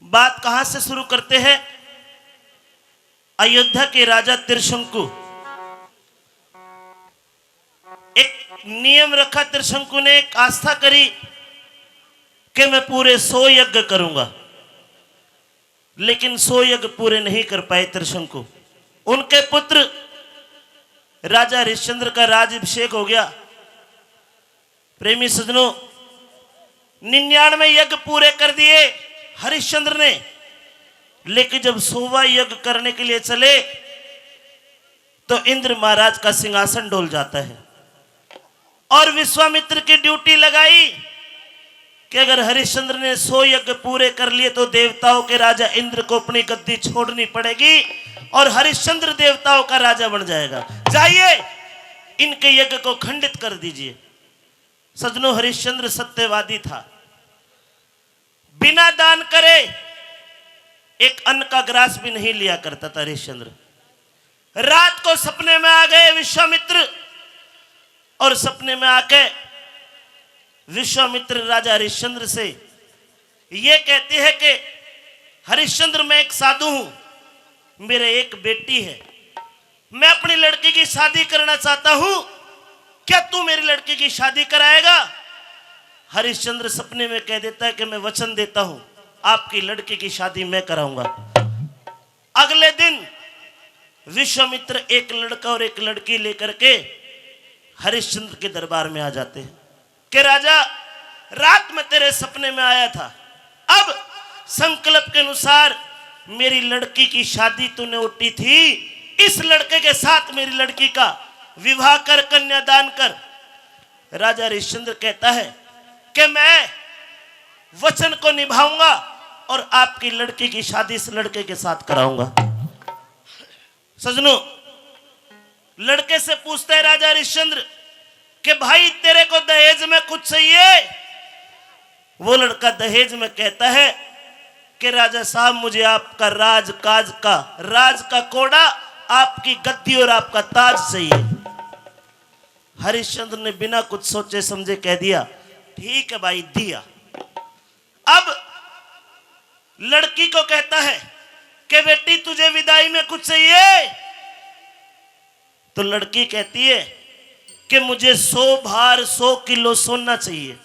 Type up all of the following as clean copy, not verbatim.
बात कहां से शुरू करते हैं? अयोध्या के राजा त्रिशंकु, एक नियम रखा त्रिशंकु ने, एक आस्था करी कि मैं पूरे 100 यज्ञ करूंगा, लेकिन 100 यज्ञ पूरे नहीं कर पाए त्रिशंकु। उनके पुत्र राजा हरिश्चंद्र का राजाभिषेक हो गया। प्रेमी सज्जनों, 99 यज्ञ पूरे कर दिए हरिश्चंद्र ने, लेकिन जब 100वां यज्ञ करने के लिए चले तो इंद्र महाराज का सिंहासन डोल जाता है और विश्वामित्र की ड्यूटी लगाई कि अगर हरिश्चंद्र ने 100 यज्ञ पूरे कर लिए तो देवताओं के राजा इंद्र को अपनी गद्दी छोड़नी पड़ेगी और हरिश्चंद्र देवताओं का राजा बन जाएगा। जाइए इनके यज्ञ को खंडित कर दीजिए। सज्जनों, हरिश्चंद्र सत्यवादी था, बिना दान करे एक अन्न का ग्रास भी नहीं लिया करता था हरिश्चंद्र। रात को सपने में आ गए विश्वामित्र और सपने में आके विश्वामित्र राजा हरिश्चंद्र से ये कहते हैं कि हरिश्चंद्र, मैं एक साधु हूं, मेरे एक बेटी है, मैं अपनी लड़की की शादी करना चाहता हूं, क्या तू मेरी लड़की की शादी कराएगा? हरिश्चंद्र सपने में कह देता है कि मैं वचन देता हूं, आपकी लड़की की शादी मैं कराऊंगा। अगले दिन विश्वामित्र एक लड़का और एक लड़की लेकर के हरिश्चंद्र के दरबार में आ जाते हैं कि राजा, रात में तेरे सपने में आया था, अब संकल्प के अनुसार मेरी लड़की की शादी तूने उठी थी, इस लड़के के साथ मेरी लड़की का विवाह कर, कन्यादान कर। राजा हरिश्चंद्र कहता है कि मैं वचन को निभाऊंगा और आपकी लड़की की शादी इस लड़के के साथ कराऊंगा। सजनों, लड़के से पूछता है राजा हरिश्चंद्र कि भाई तेरे को दहेज में कुछ चाहिए? वो लड़का दहेज में कहता है कि राजा साहब, मुझे आपका राज का कोड़ा, आपकी गद्दी और आपका ताज चाहिए। हरिश्चंद्र ने बिना कुछ सोचे समझे कह दिया, ठीक है भाई, दिया। अब लड़की को कहता है कि बेटी तुझे विदाई में कुछ चाहिए? तो लड़की कहती है कि मुझे 100 भार 100 किलो सोना चाहिए।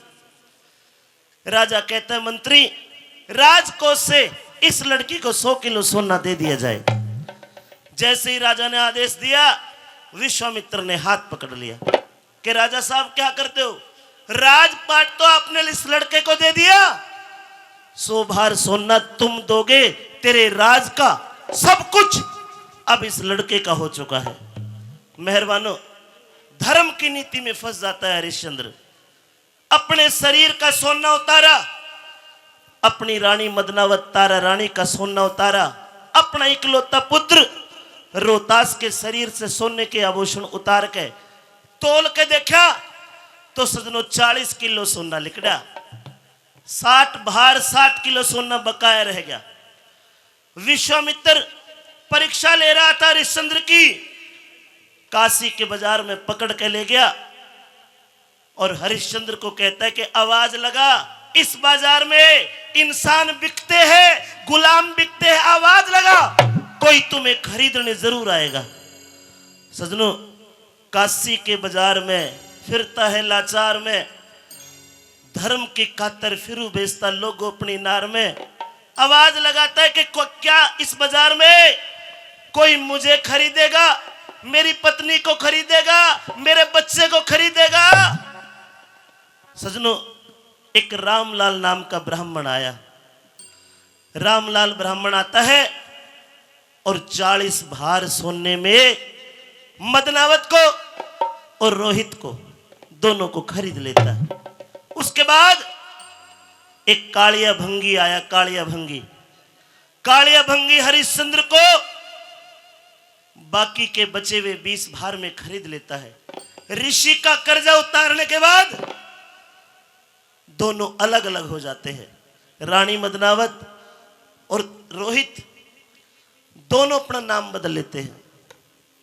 राजा कहता है, मंत्री, राजकोष से इस लड़की को 100 किलो सोना दे दिया जाए। जैसे ही राजा ने आदेश दिया, विश्वामित्र ने हाथ पकड़ लिया कि राजा साहब क्या करते हो? राजपाट तो आपने इस लड़के को दे दिया, 100 भार सोना तुम दोगे, तेरे राज का सब कुछ अब इस लड़के का हो चुका है। मेहरबानों, धर्म की नीति में फंस जाता है हरिश्चंद्र। अपने शरीर का सोना उतारा, अपनी रानी मदनावत तारा रानी का सोना उतारा, अपना इकलौता पुत्र रोहतास के शरीर से सोने के आभूषण उतार के तोल के देखा तो सजनों 40 किलो सोना लिकड़ा, 60 भार 60 किलो सोना बकाया रह गया। विश्वामित्र परीक्षा ले रहा था हरिश्चंद्र की, काशी के बाजार में पकड़ के ले गया और हरिश्चंद्र को कहता है कि आवाज लगा, इस बाजार में इंसान बिकते हैं, गुलाम बिकते हैं, आवाज लगा, कोई तुम्हें खरीदने जरूर आएगा। सजनों, काशी के बाजार में फिरता है लाचार में, धर्म की खातर फिरू बेचता लोगों अपनी नार में, आवाज लगाता है कि क्या इस बाजार में कोई मुझे खरीदेगा, मेरी पत्नी को खरीदेगा, मेरे बच्चे को खरीदेगा? सजनों, एक रामलाल नाम का ब्राह्मण आया। रामलाल ब्राह्मण आता है और 40 भार सोने में मदनावत को और रोहित को, दोनों को खरीद लेता है। उसके बाद एक कालिया भंगी आया। कालिया भंगी हरिश्चंद्र को बाकी के बचे हुए 20 भार में खरीद लेता है। ऋषि का कर्जा उतारने के बाद दोनों अलग अलग हो जाते हैं। रानी मदनावत और रोहित दोनों अपना नाम बदल लेते हैं।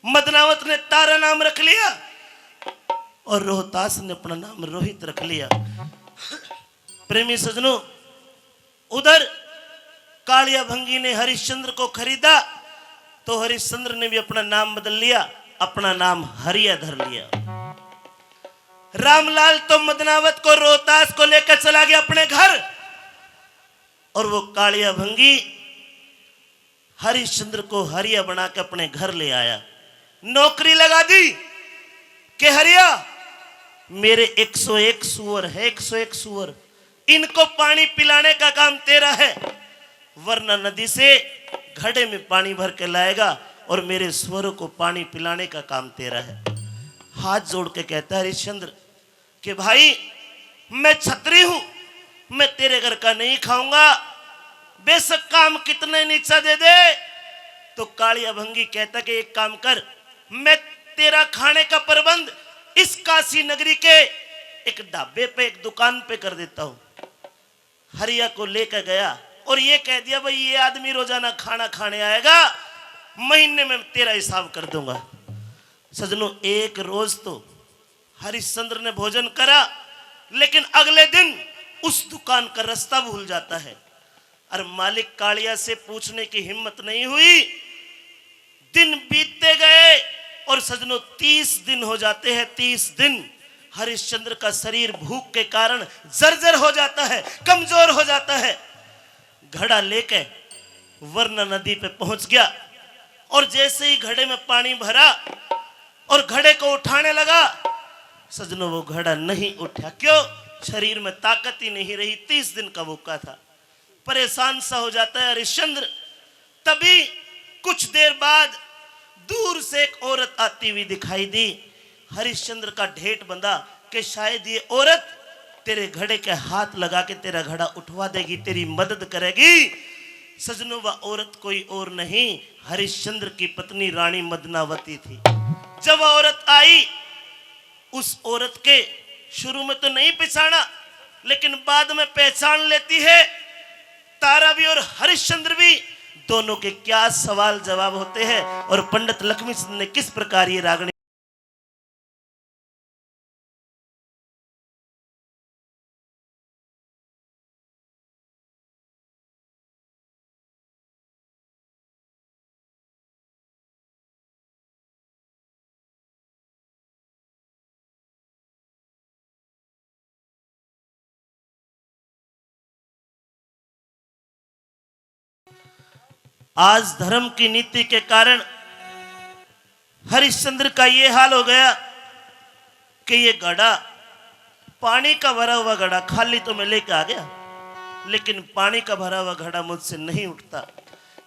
मदनावत ने तारा नाम रख लिया और रोहतास ने अपना नाम रोहित रख लिया। प्रेमी सजनों, उधर कालिया भंगी ने हरिश्चंद्र को खरीदा तो हरिश्चंद्र ने भी अपना नाम बदल लिया, अपना नाम हरिया धर लिया। रामलाल तो मदनावत को रोहतास को लेकर चला गया अपने घर, और वो कालिया भंगी हरिश्चंद्र को हरिया बना के अपने घर ले आया। नौकरी लगा दी कि हरिया मेरे 101 सूअर है, 101 सूअर, इनको पानी पिलाने का काम तेरा है, वरना नदी से घड़े में पानी भर के लाएगा और मेरे सूअरों को पानी पिलाने का काम तेरा है। हाथ जोड़ के कहता है हरिश्चंद्र कि भाई मैं छत्री हूं, मैं तेरे घर का नहीं खाऊंगा, बेशक काम कितने नीचा दे दे। तो कालिया भंगी कहता कि एक काम कर, मैं तेरा खाने का प्रबंध इस काशी नगरी के एक ढाबे पे, एक दुकान पे कर देता हूं। हरिया को लेकर गया और ये कह दिया भाई ये आदमी रोजाना खाना खाने आएगा, महीने में तेरा हिसाब कर दूंगा। सजनों, एक रोज तो हरिश्चंद्र ने भोजन करा, लेकिन अगले दिन उस दुकान का रास्ता भूल जाता है और मालिक कालिया से पूछने की हिम्मत नहीं हुई। दिन बीतते गए और सजनों 30 दिन हो जाते हैं। 30 दिन हरिश्चंद्र का शरीर भूख के कारण जर्जर हो जाता है, कमजोर हो जाता है। घड़ा लेके वरना नदी पे पहुंच गया और जैसे ही घड़े में पानी भरा और घड़े को उठाने लगा, सजनों वो घड़ा नहीं उठा। क्यों? शरीर में ताकत ही नहीं रही, 30 दिन का भूखा था। परेशान सा हो जाता है हरिश्चंद्र। तभी कुछ देर बाद दूर से एक औरत आती हुई दिखाई दी। हरिश्चंद्र का ढेठ बंधा कि शायद ये औरत तेरे घड़े के हाथ लगा के तेरा घड़ा उठवा देगी, तेरी मदद करेगी। सजनों, वह औरत कोई और नहीं, हरिश्चंद्र की पत्नी रानी मदनावती थी। जब वह औरत आई, उस औरत के शुरू में तो नहीं पहचाना, लेकिन बाद में पहचान लेती है। तारा भी और हरिश्चंद्र भी, दोनों के क्या सवाल जवाब होते हैं और पंडित लक्ष्मीचंद ने किस प्रकार ये रागनी आज धर्म की नीति के कारण हरिश्चंद्र का ये हाल हो गया कि ये घड़ा, पानी का भरा हुआ घड़ा, खाली तो मैं लेके आ गया, लेकिन पानी का भरा हुआ घड़ा मुझसे नहीं उठता।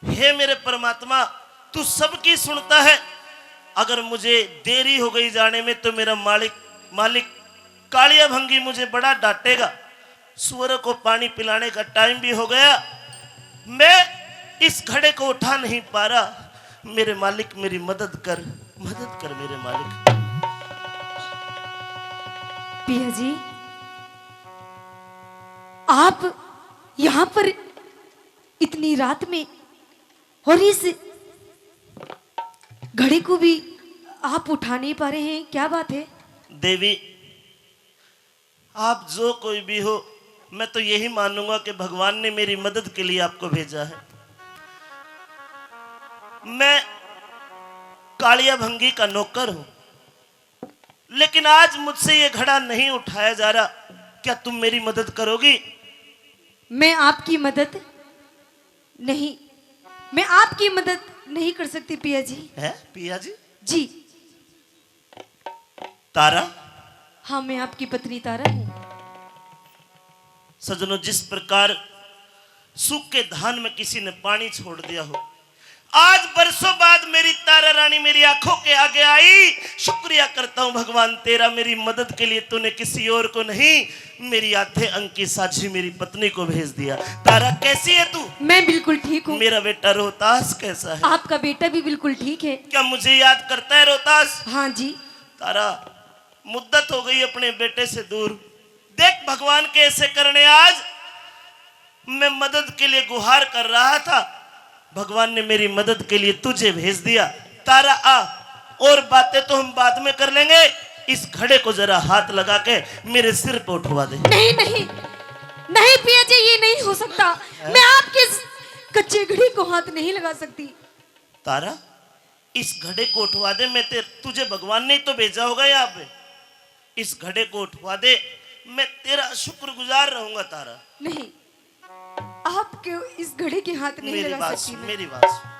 हे मेरे परमात्मा, तू सबकी सुनता है। अगर मुझे देरी हो गई जाने में तो मेरा मालिक कालिया भंगी मुझे बड़ा डांटेगा। सूअरों को पानी पिलाने का टाइम भी हो गया, मैं इस घड़े को उठा नहीं पा रहा। मेरे मालिक मेरी मदद कर मेरे मालिक। पिया जी, आप यहाँ पर इतनी रात में और इस घड़े को भी आप उठा नहीं पा रहे हैं, क्या बात है? देवी, आप जो कोई भी हो, मैं तो यही मानूंगा कि भगवान ने मेरी मदद के लिए आपको भेजा है। मैं कालिया भंगी का नौकर हूं, लेकिन आज मुझसे ये घड़ा नहीं उठाया जा रहा। क्या तुम मेरी मदद करोगी? मैं आपकी मदद नहीं कर सकती पिया जी। है पिया जी? जी तारा? हाँ, मैं आपकी पत्नी तारा हूँ। सजनों, जिस प्रकार सूखे धान में किसी ने पानी छोड़ दिया हो, आज बरसों बाद मेरी तारा रानी मेरी आंखों के आगे आई। शुक्रिया करता हूं भगवान तेरा, मेरी मदद के लिए तूने किसी और को नहीं, मेरी आधे अंक की साझी मेरी पत्नी को भेज दिया। तारा, कैसी है तू? मैं बिल्कुल ठीक हूँ। मेरा बेटा रोहतास कैसा है? आपका बेटा भी बिल्कुल ठीक है। क्या मुझे याद करता है रोहतास? हाँ जी। तारा, मुद्दत हो गई अपने बेटे से दूर। देख भगवान के ऐसे करने, आज मैं मदद के लिए गुहार कर रहा था, भगवान ने मेरी मदद के लिए तुझे भेज दिया। तारा आ, और बातें तो हम बाद में कर लेंगे, इस घड़े को जरा हाथ लगा के मेरे सिर पे उठवा दे। नहीं नहीं नहीं पिया जी, ये नहीं हो सकता। मैं आपके बच्चे घड़ी को हाथ नहीं लगा सकती। तारा, इस घड़े को उठवा दे। तुझे भगवान ने तो भेजा होगा यहाँ पे। इस घड़े को उठवा दे, मैं तेरा शुक्रगुजार रहूंगा तारा। नहीं, आप क्यों इस घड़ी के हाथ नहीं मेरी लगा बात सकती सुन, मैं। मेरी बात सुन।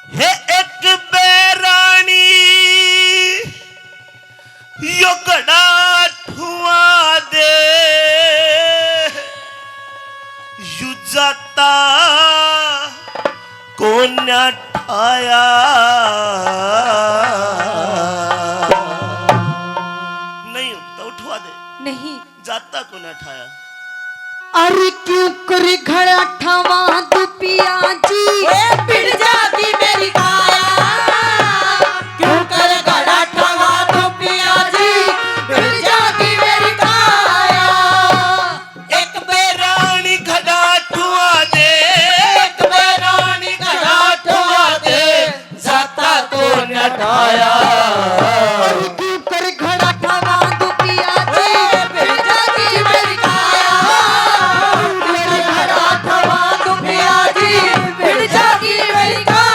हे एक बेरानी यो घड़ा ठुआ दे, यू जाता कौन ठाया। नहीं उठता, उठवा दे। नहीं, जाता कौन ठाया। अरे क्यों कर घड़ा ठवा दू पिया जी, पिट जाती मेरी काया। क्यों कर घड़ा ठवा दो पिया जी, पिट जाती मेरी काया। एक रानी घड़ा ठुआ दे, एक बेरानी घड़ा ठवा दे, जाता तो न ठाया। अरे क्यों कर घड़ा ठवा दू पिया जी, पिट जाती मेरी काया। मेरी घड़ा ठवा दो पिया जी, पिट जाती मेरी काया।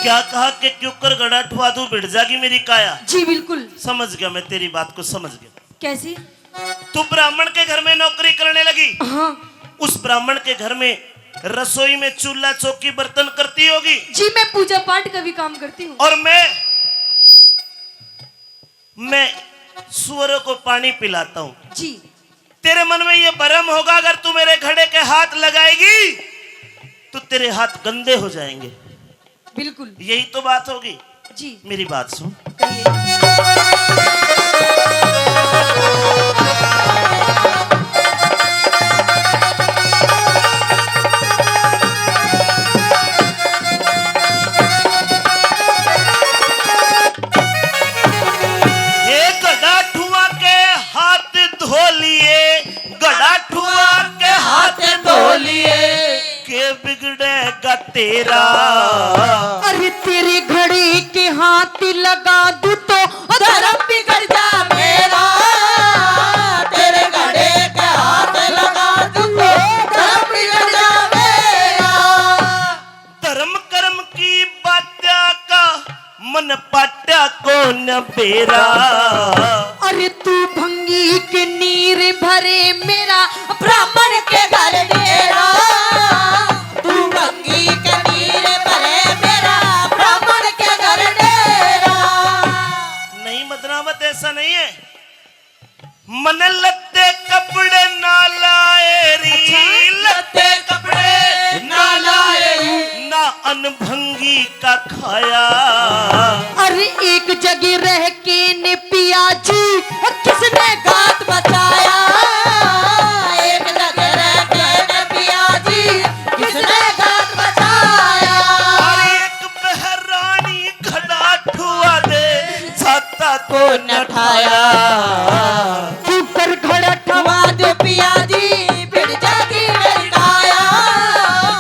क्या कहा कि क्यों कर घड़ा ठुआ दूं, बिड़ जागी मेरी काया। जी बिल्कुल। समझ गया, मैं तेरी बात को समझ गया। कैसी? तू ब्राह्मण के घर में नौकरी करने लगी। हाँ उस ब्राह्मण के घर में रसोई में चूल्हा चौकी बर्तन करती होगी। जी, मैं पूजा पाठ का भी काम करती हूँ। और मैं सुअरों को पानी पिलाता हूँ। जी तेरे मन में ये भरम होगा, अगर तू मेरे घड़े के हाथ लगाएगी तो तेरे हाथ गंदे हो जाएंगे। बिल्कुल। यही तो बात होगी। जी मेरी बात सुन। कहिए। ये गड़ा ठुआ के हाथ धो लिए, गड़ा ठुआ के हाथ धो लिए, के बिगड़ेगा तेरा। अरे तेरे घड़ी के हाथ लगा दूं तो धर्म बिगड़ जा मेरा। तेरे घड़े के हाथ लगा दूं तो धर्म बिगड़ जा मेरा। धर्म कर्म की बात्या का मन पाट्या को न बेरा। अरे तू भंगी के नीर भरे मेरा ब्राह्मण के घर डेरा। तू भंगी के नीर भरे मेरा ब्राह्मण के घर डेरा। नहीं मदनावत, ऐसा नहीं है। मन लत्ते कपड़े ना लाए री, लत्ते कपड़े ना लाए, ना अनभंगी का खाया। अरे एक जगह रह के ने पिया जी, किसने गात बचाया। एक जगह रह के ने पिया जी, किसने गात बचाया। और एक बहरानी घड़ा ठुआ दे, छाता को न ठाया। तू कर घड़ा ठवा ठवा दो पिया जी, पिट जाती मेरी काया।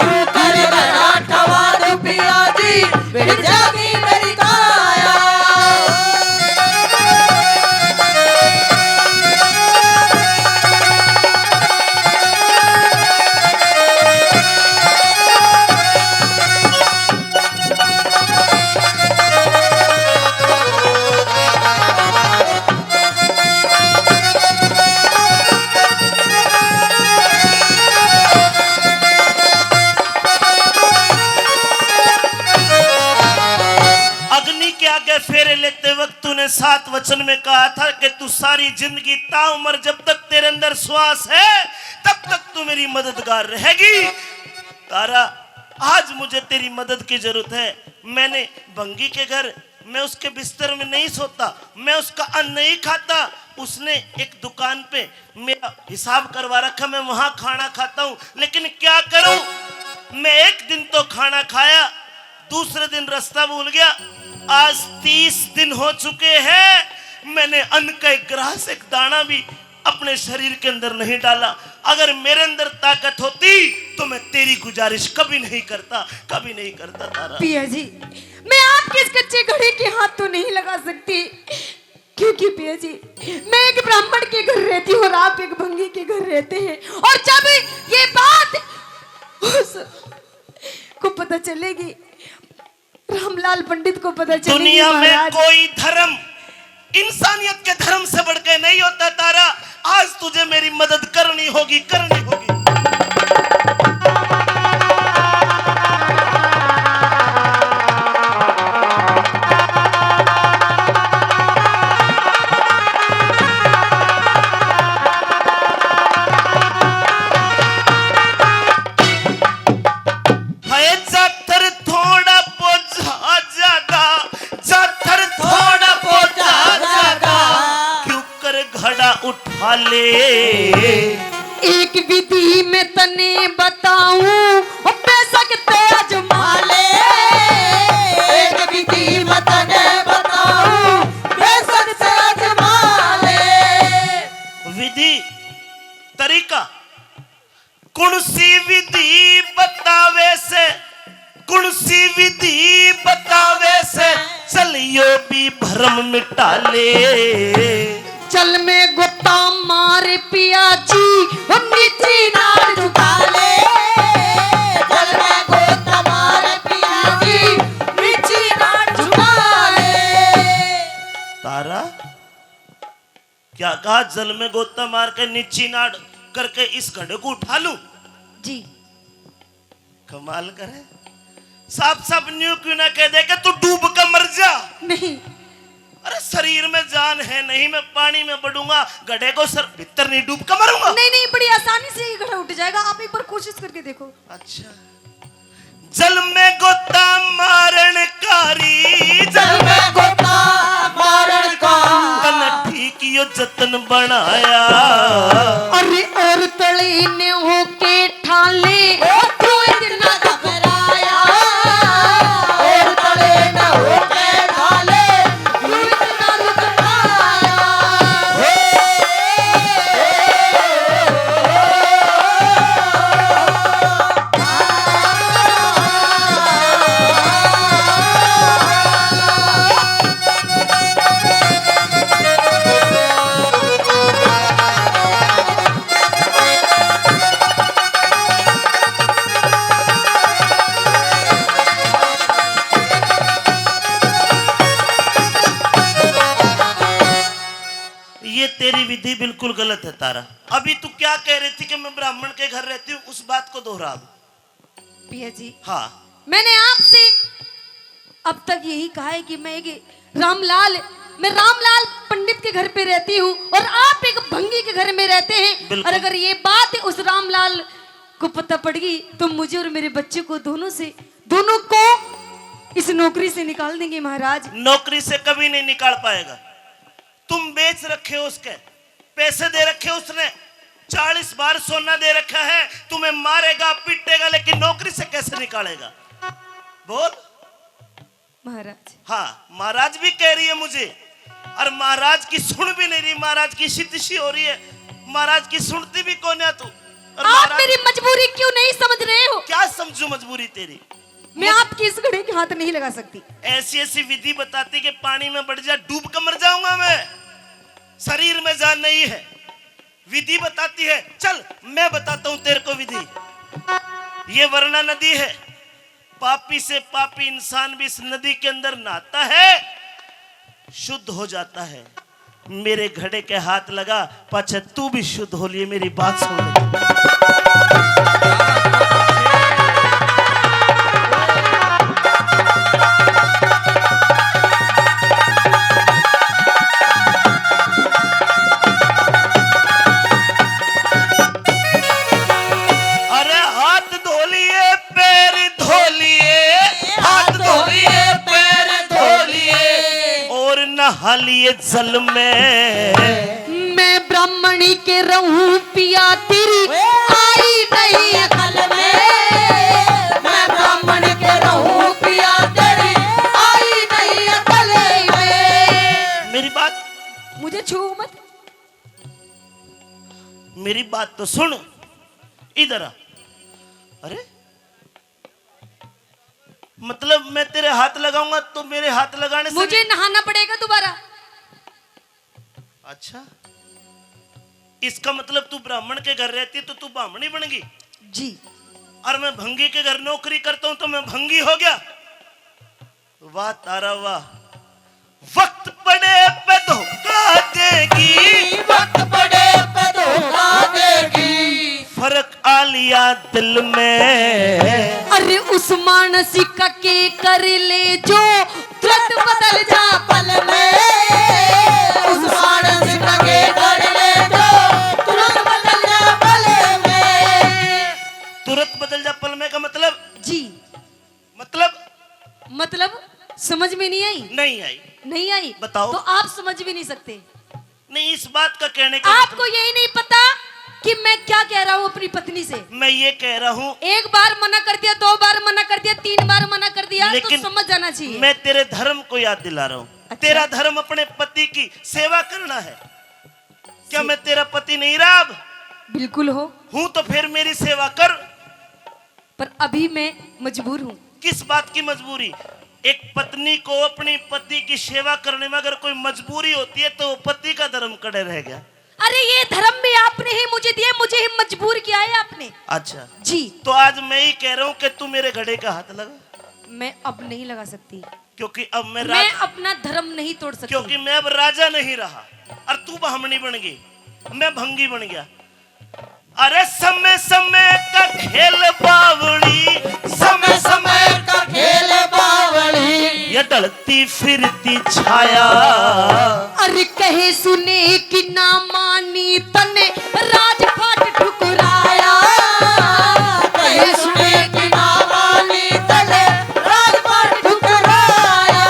तू कर घड़ा ठवा दो पिया जी, पिट जाती मेरी काया। अग्नि के आगे फेरे लेते वक्त तूने 7 वचन में कहा था कि तू सारी जिंदगी ताउम्र जब तक तेरे अंदर श्वास है तब तक तू मेरी मददगार रहेगी। तारा, आज मुझे तेरी मदद की जरूरत है। मैंने भंगी के घर मैं उसके बिस्तर में नहीं सोता, मैं उसका अन्न नहीं खाता। उसने एक दुकान पे मेरा हिसाब करवा रखा, मैं वहां खाना खाता हूं। लेकिन क्या करूं, मैं एक दिन तो खाना खाया, दूसरे दिन रास्ता भूल गया। आज 30 दिन हो चुके हैं, मैंने अन्न का एक ग्रास, एक दाना भी अपने शरीर के अंदर नहीं डाला। अगर मेरे अंदर ताकत होती तो मैं तेरी गुजारिश कभी नहीं करता, कभी नहीं करता तारा। पिया जी, मैं आपके इस कच्चे घड़े के हाथ तो नहीं लगा सकती, क्योंकि पिया जी मैं एक ब्राह्मण के घर रहती हूँ और आप एक भंगी के घर रहते हैं। और जब ये बात उस को पता चलेगी, रामलाल पंडित को पता चलेगी, दुनिया में महाराज, कोई धर्म इंसानियत के धर्म से बढ़ के नहीं होता तारा। आज तुझे मेरी मदद करनी होगी, करनी होगी। है जातर थोड़ा पोझा ज्यादा, जातर थोड़ा पोझा ज्यादा, क्यों कर घड़ा उठा ले। एक विधि में तने बताऊं, बेशक तेज माले, एक विधि मत ने बताऊं, बेशक तेज माले। विधि तरीका, कौन सी विधि बतावे से, कौन सी विधि बतावे से, चलियो भी भ्रम मिटा ले। चल में गोता मारे पिया जी, नीची नार झुका ले, जल में गोत मारे पिया जी, नीची नार झुका ले। तारा क्या कहा, जल में गोता मार के नीची नाड़ करके इस घड़े को उठा लूं? जी कमाल करे, साफ साफ न्यू क्यों ना कह दे कि तू डूब कर मर जा। नहीं, अरे शरीर में जान है नहीं, मैं पानी में बढ़ूंगा, गड्ढे को सर भीतर नहीं डूब कर मरूंगा। नहीं नहीं, बड़ी आसानी से ये घड़ा उठ जाएगा, आप एक बार कोशिश करके देखो। अच्छा, जल में गोता मारन कारी, जल में गोता मारन का तन ठीक यो जतन बनाया। अरे और तले ने होके ठाले, तो इतना घबराया, और तले न होके ढाले, तू इतना घबराया। ये तेरी विधि बिल्कुल गलत है तारा। अभी तू क्या कह रही थी कि मैं ब्राह्मण के घर रहती हूँ, उस बात को दोहरा। पिया जी, हाँ, मैंने आपसे अब तक यही कहा है कि मैं रामलाल पंडित के घर पे रहती हूँ और आप एक भंगी के घर में रहते हैं। बिल्कुल। और अगर ये बात उस रामलाल को पता पड़ गई तो मुझे और मेरे बच्चे को दोनों को इस नौकरी से निकाल देंगे महाराज। नौकरी से कभी नहीं निकाल पाएगा। तुम बेच रखे हो, उसके पैसे दे रखे उसने, 40 बार सोना दे रखा है, तुम्हें मारेगा पीटेगा, लेकिन नौकरी से कैसे निकालेगा? बोल। महाराज, हाँ, महाराज भी कह रही है मुझे, और महाराज की सुन भी नहीं रही, महाराज की शितशी हो रही है, महाराज की सुनती भी कौन है तू? और आप महाराज- मेरी मजबूरी क्यों नहीं समझ रहे हो? क्या समझू मजबूरी तेरी? मैं आपकी इस घड़े के हाथ नहीं लगा सकती। ऐसी ऐसी विधि बताती कि पानी में बढ़ जा, डूब कर मर जाऊंगा मैं, शरीर में जान नहीं है। विधि बताती है, चल मैं बताता हूं तेरे को विधि। ये वरना नदी है, पापी से पापी इंसान भी इस नदी के अंदर नहाता है, शुद्ध हो जाता है। मेरे घड़े के हाथ लगा, पाछे तू भी शुद्ध हो लिए। मेरी बात सुन ले। अरे हाथ धो लिए, पैर धो लिए, हाथ धो लिए, पैर धो लिए, नहा लिए जल में। मैं ब्राह्मणी के रहूं पिया तेरी आई नहीं अकल में, मैं ब्राह्मण के रहूं पिया तेरी आई नहीं अकल में। मेरी बात, मुझे छू मत। मेरी बात तो सुन, इधर आ। अरे मतलब मैं तेरे हाथ लगाऊंगा तो मेरे हाथ लगाने से मुझे नहाना पड़ेगा दोबारा। अच्छा, इसका मतलब तू ब्राह्मण के घर रहती तो तू ब्राह्मणी बन गई जी। और मैं भंगी के घर नौकरी करता हूं तो मैं भंगी हो गया। वाह तारा वाह। वक्त पड़े पे धोखा देगी, वक्त पड़े पे धोखा देगी। फर्क आ लिया दिल में। अरे उस मानसी का के कर ले जो तुरंत बदल जा पल में, उस मानस के कर ले जो तुरंत बदल जा पल में। तुरंत बदल जा पल में का मतलब? जी। मतलब समझ में नहीं आई? नहीं आई। नहीं आई? बताओ। तो आप समझ भी नहीं सकते। नहीं, इस बात का कहने का आपको यही नहीं पता कि मैं क्या कह रहा हूँ अपनी पत्नी से। मैं ये कह रहा हूँ, एक बार मना कर दिया, 2 बार मना कर दिया, 3 बार मना कर दिया, लेकिन तो समझ जाना चाहिए। मैं तेरे धर्म को याद दिला रहा हूँ। अच्छा। तेरा धर्म अपने पति की सेवा करना है। क्या मैं तेरा पति नहीं रहा? अब बिल्कुल हो, हूँ तो फिर मेरी सेवा कर। पर अभी मैं मजबूर हूँ। किस बात की मजबूरी? एक पत्नी को अपनी पति की सेवा करने में अगर कोई मजबूरी होती है तो वो पति का धर्म कड़े रह गया। अरे ये धर्म भी आपने ही मुझे दिया, मुझे ही मजबूर किया है आपने। अच्छा जी। तो आज मैं ही कह रहा हूँ कि तू मेरे घड़े का हाथ लगा। मैं अब नहीं लगा सकती, क्योंकि अब मैं अपना धर्म नहीं तोड़ सकती। क्योंकि मैं अब राजा नहीं रहा और तू ब्राह्मणी बन गई, मैं भंगी बन गया। अरे समय समय का खेल बावड़ी, समय समय का खेल बावड़ी। ये ढलती फिरती छाया। अरे कहे सुने कि ना मानी तने राजपाट ठुकराया। कहे सुने कि ना मानी तने राजपाट ठुकराया।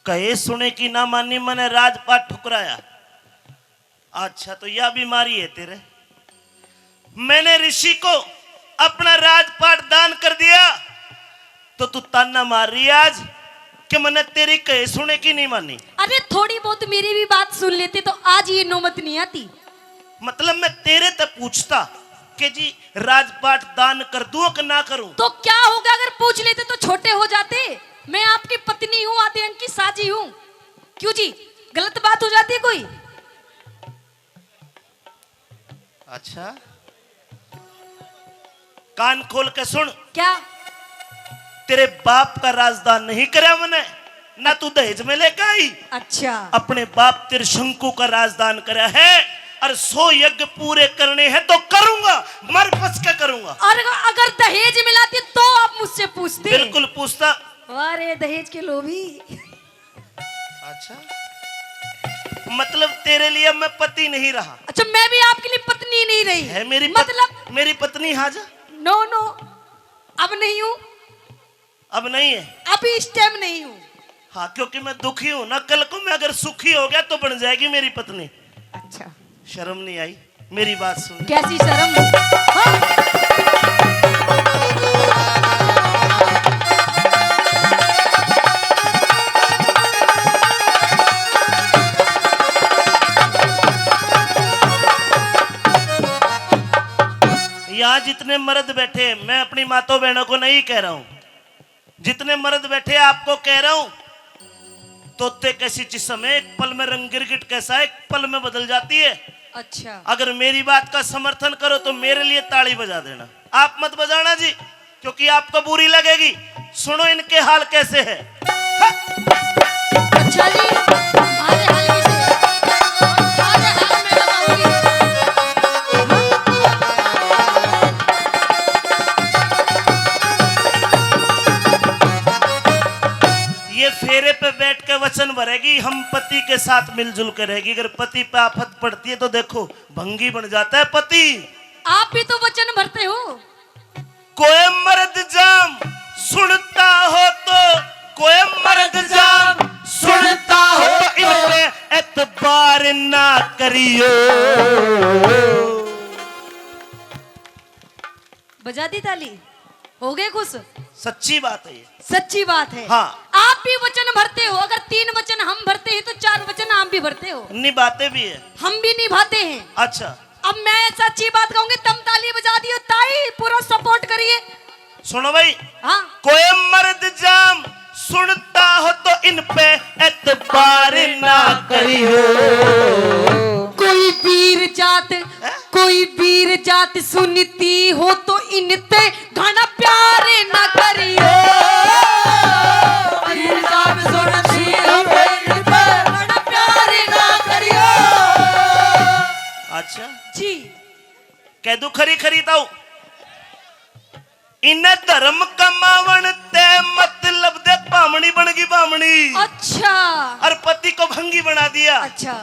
कहे सुने की ना मानी, मैंने राजपाट ठुकराया। अच्छा तो यह बीमारी है तेरे। मैंने ऋषि को अपना राजपाट दान कर दिया तो तू ताना मार रही है आज कि मैंने तेरी कहे सुने की नहीं मानी। अरे थोड़ी बहुत मेरी भी बात सुन लेते तो आज ये नौबत नहीं आती। मतलब मैं तेरे तक पूछता कि जी राजपाट दान कर दूं कि ना करूं? तो क्या होगा अगर पूछ लेते तो छोटे हो जाते। मैं आपकी पत्नी हूँ, आधे अंक की साजी हूँ। क्यों जी, गलत बात हो जाती है कोई? अच्छा कान खोल के सुन। क्या? तेरे बाप का राजदान नहीं कराया मैंने, ना तू दहेज में लेकर आई। अच्छा। अपने बाप त्रिशंकु का राजदान करा है और 100 यज्ञ पूरे करने हैं तो करूंगा, मर बस के करूंगा। और अगर दहेज मिलाती तो आप मुझसे पूछते? बिल्कुल पूछता। अरे दहेज के लोभी। अच्छा मतलब तेरे लिए मैं पति नहीं रहा? अच्छा मैं भी आपके लिए पत्नी नहीं रही है मेरी मतलब? मेरी पत्नी हाजा? नो नो, अब नहीं हूँ। अब नहीं है? अभी इस टाइम नहीं हूँ। हाँ क्योंकि मैं दुखी हूँ ना, कल को मैं अगर सुखी हो गया तो बन जाएगी मेरी पत्नी। अच्छा शर्म नहीं आई? मेरी बात सुन। कैसी शर्म? हाँ? यहाँ जितने मर्द बैठे, मैं अपनी माताओं बहनों को नहीं कह रहा हूं, जितने मर्द बैठे आपको कह रहा हूं, तोते कैसी जिस्म है, एक पल में रंग गिरगिट कैसा है, एक पल में बदल जाती है। अच्छा अगर मेरी बात का समर्थन करो तो मेरे लिए ताली बजा देना। आप मत बजाना जी, क्योंकि आपको बुरी लगेगी। सुनो इनके हाल कैसे है। अच्छा जी, हमारे हाल कैसे है? हमारे हाल में बताऊंगी। ये फेरे पे बैठ के वचन भरेगी, हम पति के साथ मिलजुल कर रहेगी। अगर पति पे आफत पड़ती है तो देखो भंगी बन जाता है पति। आप भी तो वचन भरते हो। कोई मर्द जाम सुनता हो तो, कोई मर्द जाम सुनता हो तो इन पे एतबार ना करियो। बजा दी ताली, हो गए खुश। सच्ची बात है ये। सच्ची बात है। हाँ। आप भी वचन भरते हो। अगर 3 वचन हम भरते हैं तो 4 वचन आप भी भरते हो। निभाते भी है। हम भी निभाते हैं। अच्छा, अब मैं सच्ची बात कहूंगी, तम ताली बजा दियो ताई, पूरा सपोर्ट करिए। सुनो भाई। हाँ। कोई मर्द जाम सुनता हो तो इन पे एतबार ना करियो। कोई वीर जात सुनती हो तो इनते घना प्यार न करियो। वीर जात सुनती हो तो इनते घना प्यार ना करियो। अच्छा जी, कह दू खरी खरी ताऊ। इन धर्म कमावन ते मतलब दे बामणी बन गई बामणी। अच्छा। और पति को भंगी बना दिया। अच्छा।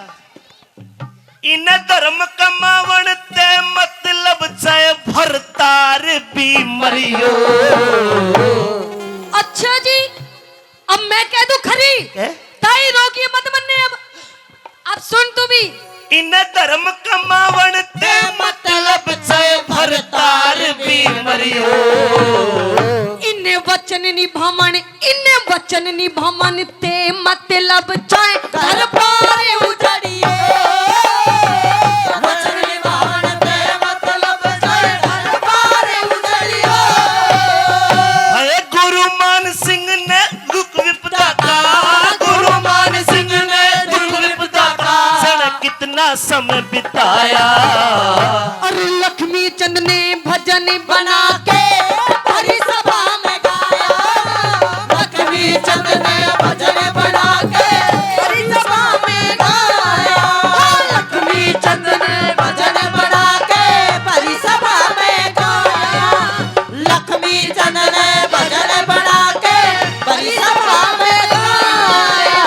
इन धर्म कमावन ते मतलब चाहे भरतार भी मरियो। अच्छा जी, अब मैं कह दूं खरी। ताई रोकिए मत मन्ने। अब सुन तू भी। इन धर्म कमावन ते मतलब चाहे भरतार भी मरियो। इन्ने वचन निभामन ते मतलब चाहे घर पारे उजड़ियो। वचन निभावन ते मतलब चाहे घर पारे उजड़ियो। अरे गुरु मान सिंह ने दुख विपदा का, गुरु मान सिंह ने दुख विपदा का सड़ कितना समय बिताया। और लक्ष्मी चंद ने भजन बना के हरी सभा में गाया। लक्ष्मी चंद ने भजन बना के हरी सभा में गाया। लक्ष्मी चंद ने भजन बना के हरी सभा में गाया। लक्ष्मी चंद ने भजन बना के हरी सभा में गाया।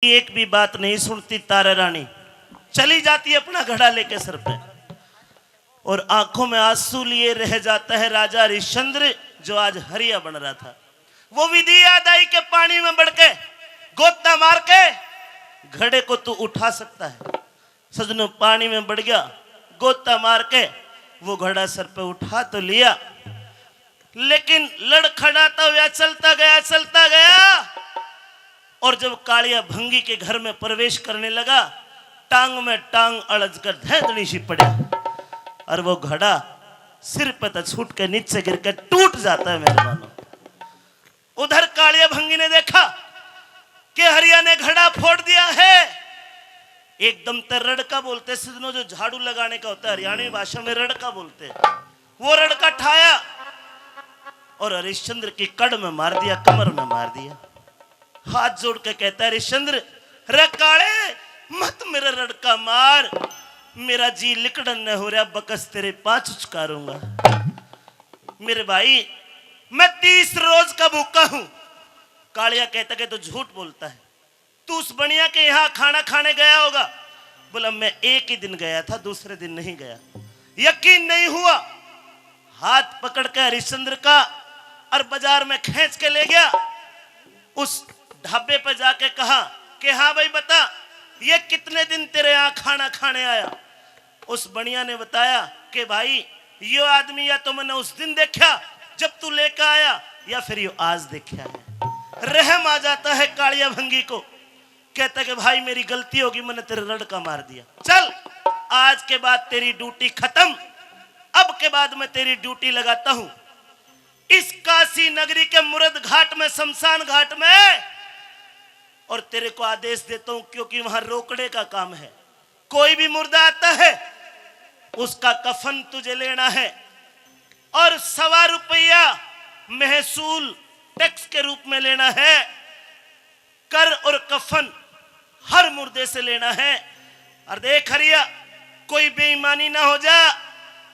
एक भी बात नहीं सुनती तारा रानी, चली जाती है अपना घड़ा लेके सर पे, और आंखों में आंसू लिए रह जाता है राजा हरिश्चंद्र जो आज हरिया बन रहा था। वो विधि याद आई के पानी में बढ़ के गोता मार के घड़े को तू उठा सकता है। सजनों, पानी में बढ़ गया, गोता मार के वो घड़ा सर पे उठा तो लिया, लेकिन लड़खड़ाता हुआ चलता गया। और जब कालिया भंगी के घर में प्रवेश करने लगा, टांग में टांग अड़ज कर धैंधनी सी पड़ा, और वो घड़ा सिर पे तो छूट के नीचे गिर के टूट जाता है। मेहरबानों, उधर कालिया भंगी ने देखा कि हरिया ने घड़ा फोड़ दिया है, एकदम तो रड़का बोलते सजनों, जो झाड़ू लगाने का होता है हरियाणवी भाषा में रड़का बोलते हैं। वो रड़का ठाया और हरिश्चंद्र की कड़ में मार दिया, कमर में मार दिया। हाथ जोड़ के कहता है हरिश्चंद्र, रे काले मत मेरा रड़का मार, मेरा जी लिकड़न न हो रहा, बकस तेरे पांच उचकारूंगा। मेरे भाई मैं 30 रोज का भूखा हूं। कालिया कहता कि तो झूठ बोलता है, तू उस बनिया के यहां खाना खाने गया होगा। बोला मैं एक ही दिन गया था, दूसरे दिन नहीं गया। यकीन नहीं हुआ, हाथ पकड़ के हरिश्चंद्र का और बाजार में खींच के ले गया। उस ढाबे पर जाके कहा कि हाँ भाई बता, ये कितने दिन तेरे यहां खाना खाने आया। उस बनिया ने बताया कि भाई ये आदमी या तो मैंने उस दिन देखा जब तू लेकर आया, या फिर ये आज देखा है। रहम आ जाता है कालिया भंगी को, कहता कि भाई मेरी गलती होगी, मैंने तेरे लड़का मार दिया। चल आज के बाद तेरी ड्यूटी खत्म, अब के बाद मैं तेरी ड्यूटी लगाता हूं इस काशी नगरी के मुरद घाट में, शमशान घाट में, और तेरे को आदेश देता हूं क्योंकि वहां रोकड़े का काम है। कोई भी मुर्दा आता है उसका कफन तुझे लेना है और 1.25 रुपया महसूल टैक्स के रूप में लेना है। कर और कफन हर मुर्दे से लेना है। और देख हरिया, कोई बेईमानी ना हो जा,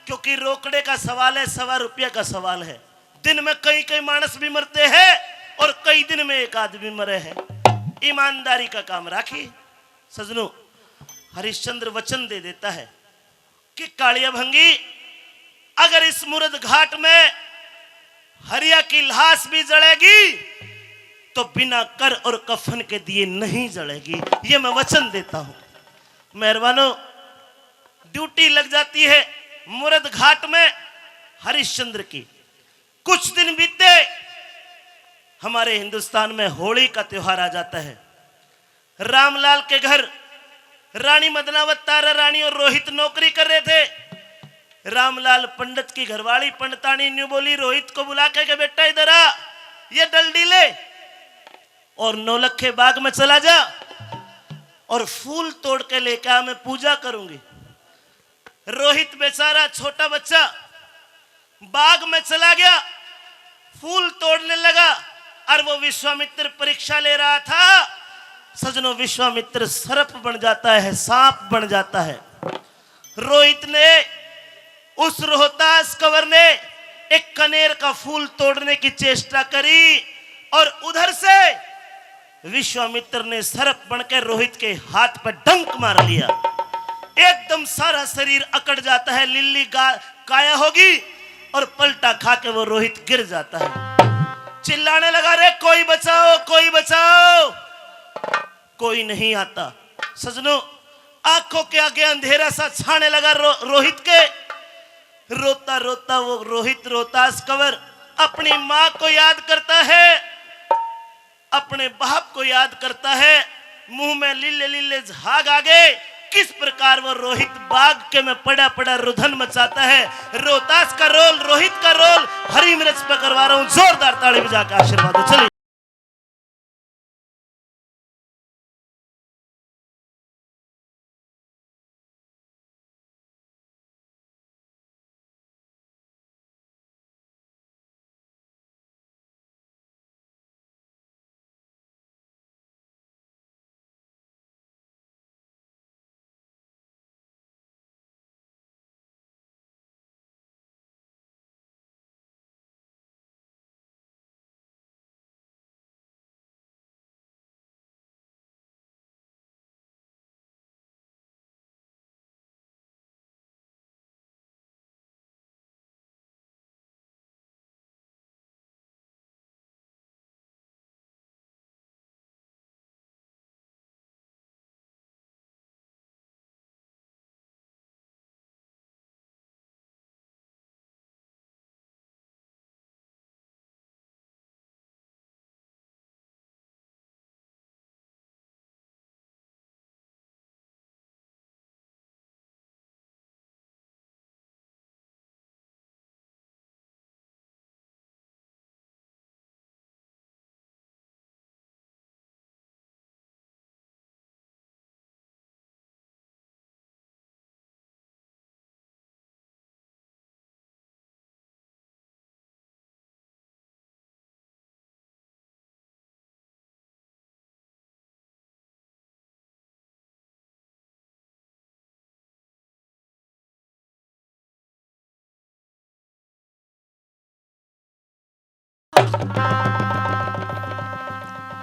क्योंकि रोकड़े का सवाल है, 1.25 रुपया का सवाल है। दिन में कई कई मानस भी मरते हैं और कई दिन में एक आदमी मरे हैं। ईमानदारी का काम राखी। सजनों, हरिश्चंद्र वचन दे देता है कि कालिया भंगी, अगर इस मुरद घाट में हरिया की लाश भी जलेगी तो बिना कर और कफन के दिए नहीं जलेगी, ये मैं वचन देता हूं। मेहरबानों, ड्यूटी लग जाती है मुरद घाट में हरिश्चंद्र की। कुछ दिन बीते, हमारे हिंदुस्तान में होली का त्योहार आ जाता है। रामलाल के घर रानी मदनावत, तारा रानी और रोहित नौकरी कर रहे थे। रामलाल पंडित की घरवाली पंडितानी न्यू बोली रोहित को बुला के बेटा इधर आ, ये डलडी ले और नौलखे बाग में चला जा और फूल तोड़ के लेकर आ, मैं पूजा करूंगी। रोहित बेचारा छोटा बच्चा बाग में चला गया, फूल तोड़ने लगा और वो विश्वामित्र परीक्षा ले रहा था। सजनों, विश्वामित्र सर्प बन जाता है, सांप बन जाता है। रोहित ने, उस रोहतास कंवर ने एक कनेर का फूल तोड़ने की चेष्टा करी और उधर से विश्वामित्र ने सर्प बनकर रोहित के हाथ पर डंक मार लिया। एकदम सारा शरीर अकड़ जाता है, लिल्ली काया होगी और पलटा खा के वो रोहित गिर जाता है। चिल्लाने लगा, रे कोई बचाओ, कोई बचाओ। कोई नहीं आता। सजनों, आंखों के आगे अंधेरा सा छाने लगा रोहित के। रोता रोता वो रोहित रोहतास कंवर अपनी मां को याद करता है, अपने बाप को याद करता है। मुंह में लीले लीले झाग आ गए। किस प्रकार वो रोहित बाग के में पड़ा पड़ा रुधन मचाता है। रोहतास का रोल, रोहित का रोल हरी मिर्च पे करवा रहा हूं। जोरदार ताली बजा के आशीर्वाद दो। चलिए।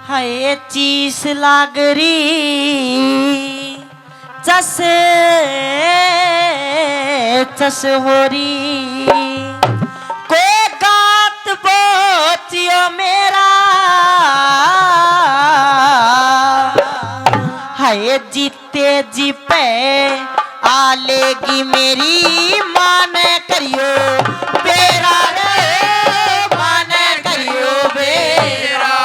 हाय चीस लागरी चस चस होरी को गात बोचियो मेरा हाय जीते जी पे आलेगी मेरी मान करियो बेरा रे मान करियो बेरा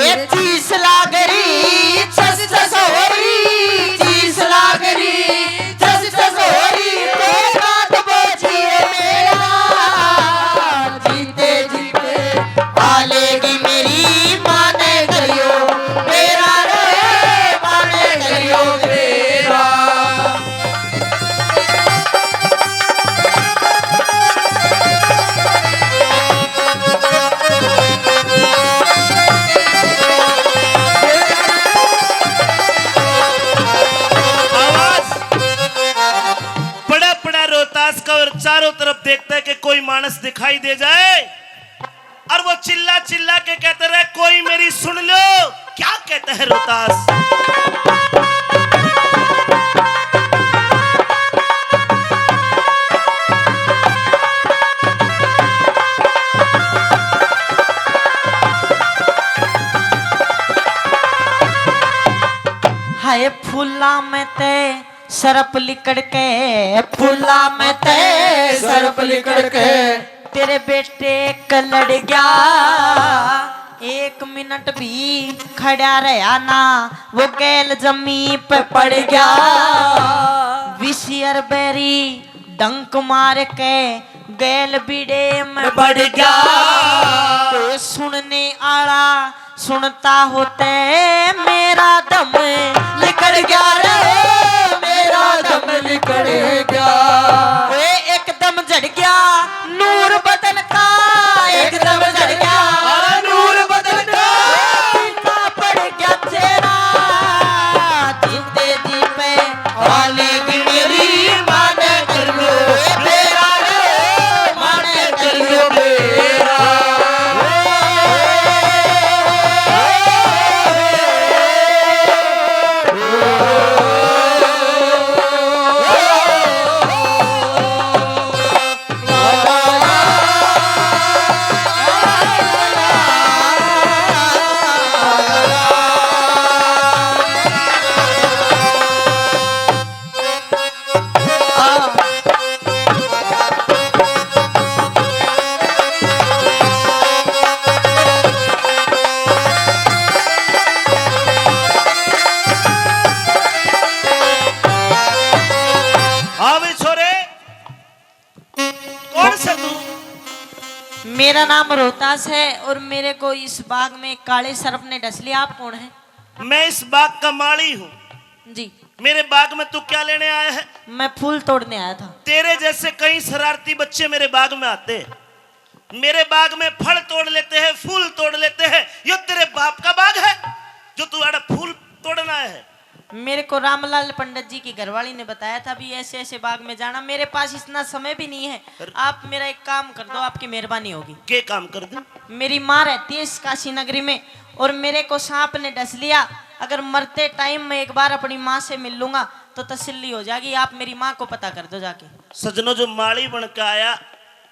ये चीस लागरी चस चस होरी चीस लागरी चस चस होरी तो बात बोझिए मेरा जीते जीते आलेगी मेरी माने करियो मेरा रे माने करियो मेरा पड़ा पड़ा रोहतास का और चारों तरफ देखता है कि कोई मानस दिखाई दे जाए और वो चिल्ला चिल्ला के कहते रहे कोई मेरी सुन लो। क्या कहता है रोहतास? हाय फूला में ते सरप लिकड़ के फूला में ते सरप लिकड़ के तेरे बेटे का लड़ गया एक मिनट भी खड़ा रहा ना वो गैल जमी पे पड़ गया विशियर बेरी डंक मार के गैल बीड़े में बढ़ गया तो सुनने आला सुनता होते मेरा दम निकल गया रे मेरा दम निकल गया वे एकदम जड़ गया नूर बदन का एकदम जड़ गया नूर बदन का पीछा पड़ गया चेहरा जीते जी पे आलेगी मेरी माने कर लो मेरा रे माने कर लो मेरा हाँ भी छोरे, कौन सा तू? मेरा नाम रोहतास है और मेरे को इस बाग में काले सर्प ने डस लिया। आप कौन है? मैं इस बाग का माली हूँ। जी मेरे बाग में तू क्या लेने आया है? मैं फूल तोड़ने आया था। तेरे जैसे कई शरारती बच्चे मेरे बाग में आते हैं, मेरे बाग में फल तोड़ लेते हैं, फूल तोड़ लेते हैं। ये तेरे बाप का बाग है जो तू आड़ा फूल तोड़ना आया है? मेरे को रामलाल पंडित जी की घरवाली ने बताया था भी ऐसे ऐसे बाग में जाना। मेरे पास इतना समय भी नहीं है। आप मेरा एक काम कर दो, आपकी मेहरबानी होगी। क्या काम कर दूं? मेरी माँ रहती है इस काशी नगरी में और मेरे को सांप ने डस लिया। अगर मरते टाइम में एक बार अपनी माँ से मिल लूंगा तो तसल्ली हो जाएगी। आप मेरी माँ को पता कर दो जाके। सजनों, जो माली बन के आया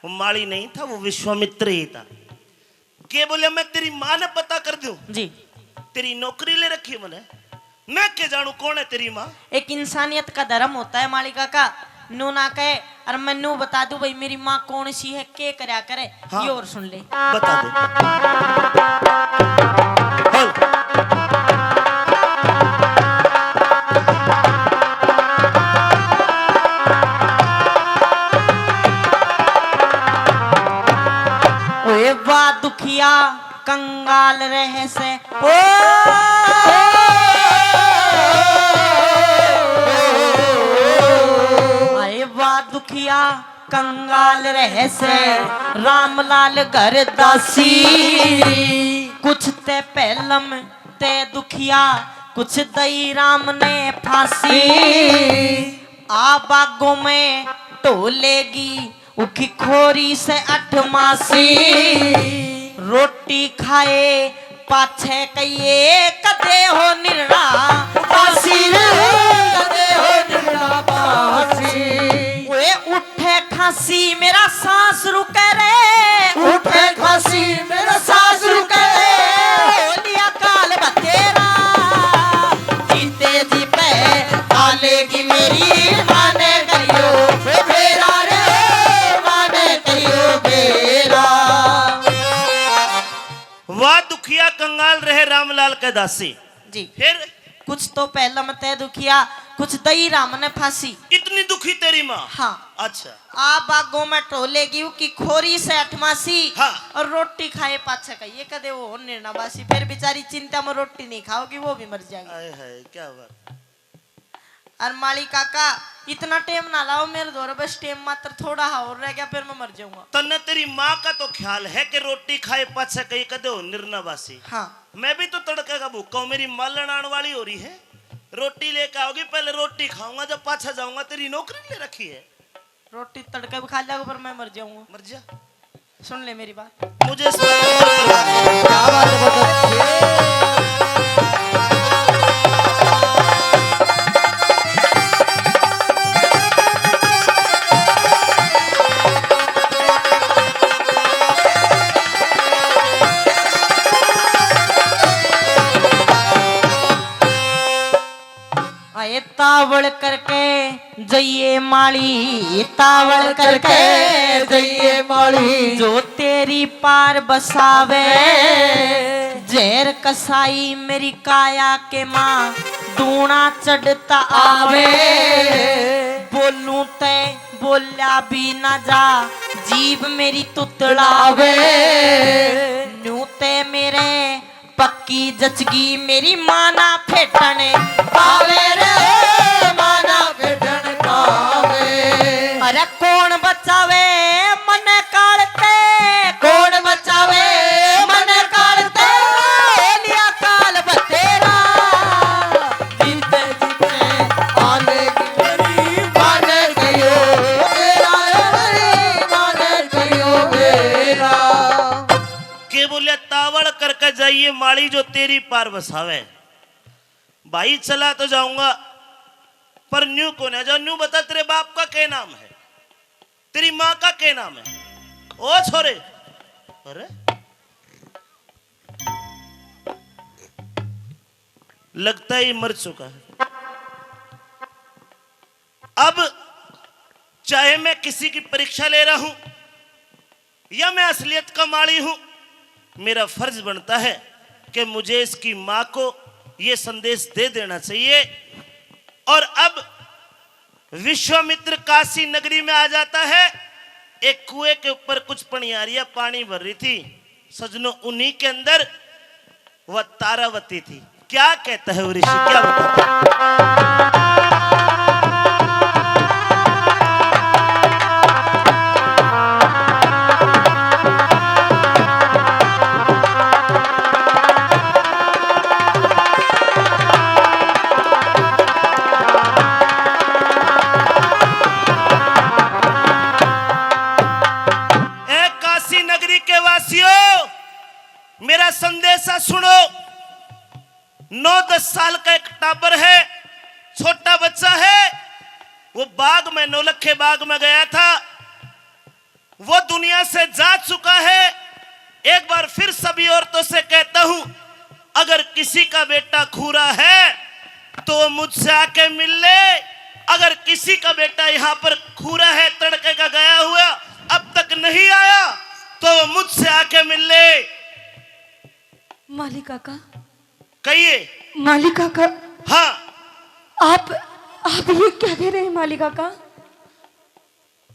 वो माली नहीं था, वो विश्वामित्र ही था। के बोले मैं तेरी माँ ने पता कर दूं? जी तेरी नौकरी ले रखी है मैंने, मैं क्या जानू कौन है तेरी माँ? एक इंसानियत का धर्म होता है मालिका का। नू ना कहे और मैं नू बता दूं भाई मेरी माँ कौन सी है, के करया करे। हाँ। ये और सुन ले। बता दे। बोल। ओए वाह दुखिया कंगाल रहे से ओ अरे वाह दुखिया कंगाल रहे से रामलाल घर दासी कुछ ते पहलम ते दुखिया कुछ दई राम ने फांसी आ बागों में ढोलेगी उखी खोरी से 8 मासी रोटी खाए पाछे कहिए कदे हो निर्णा बासी रे कदे हो निर्णा बासी ओए उठे खांसी मेरा सांस रुके रे उठे खांसी मेरा सांस रुके रे लिया काल बतेरा जीते जी पे डालेगी मेरी माने करियो बेरा रे माने करियो बेरा। वाह दुखिया कंगाल रहे रामलाल के दासी। जी फिर कुछ तो पहला मत दुखिया कुछ दई राम ने फांसी। इतनी दुखी तेरी माँ? हाँ अच्छा। आ बागों में टोलेगी की खोरी से अठमासी। हाँ। और रोटी खाए पाछे का ये कदे वो निर्णवासी फिर बेचारी चिंता में रोटी नहीं खाओगी वो भी मर जाएगी। आए हाय क्या बात। और माली काका इतना टेम ना लाओ मेरे दौर बस टेम मात्र थोड़ा हा और रह गया फिर मैं मर जाऊंगा। तन्ने तेरी माँ का तो ख्याल है कि रोटी खाए पाछे कहीं कदे हो निर्णवासी। हाँ मैं भी तो तड़के का भूखा हूँ, मेरी मालन आने वाली हो रही है, रोटी लेके आओगी, पहले रोटी खाऊंगा जब पाछा जाऊंगा। तेरी नौकरी ले रखी है। रोटी तड़के भी खा जाओगे पर मैं मर जाऊंगा। मर जा। सुन ले मेरी बात। मुझे इस बात आए तावड़ करके जइए माली तावड़ करके जइए माली जो तेरी पार बसावे जहर कसाई मेरी काया के माँ दूना चढ़ता आवे बोलूं ते बोल्या भी ना जा जीव मेरी तुतड़ावे न्यू ते मेरे पक्की जचगी मेरी माना फेटन पावे रे माना फेटन पावे। अरे कौन बचावे मन कालते कौन बचावे मन कालते लिया काल बतेरा जीते जीते आने की मेरी माने गयो मेरा माने गयो मेरा। के बोले तावड़ करके जाइए माली जो तेरी पार बसावे। भाई चला तो जाऊंगा पर न्यू कौन है? जो न्यू बता तेरे बाप का क्या नाम है, तेरी माँ का क्या नाम है? ओ छोरे, अरे लगता ही मर चुका है। अब चाहे मैं किसी की परीक्षा ले रहा हूं या मैं असलियत का माली हूं, मेरा फर्ज बनता है कि मुझे इसकी मां को यह संदेश दे देना चाहिए। और अब विश्वामित्र काशी नगरी में आ जाता है। एक कुएं के ऊपर कुछ पनियारियां पानी भर रही थी सजनों, उन्हीं के अंदर वह तारावती थी। क्या कहता है वो ऋषि, क्या बताता है? मेरा संदेशा सुनो। 9-10 साल का एक टाबर है, छोटा बच्चा है। वो बाग में, नौलखे बाग में गया था। वो दुनिया से जा चुका है। एक बार फिर सभी औरतों से कहता हूं, अगर किसी का बेटा खूरा है तो मुझसे आके मिल ले। अगर किसी का बेटा यहां पर खूरा है, तड़के का गया हुआ, अब तक नहीं आया, तो मुझसे आके मिल ले। माली काका, कहिए। माली काका, हाँ आप ये क्या कह रहे हैं माली काका?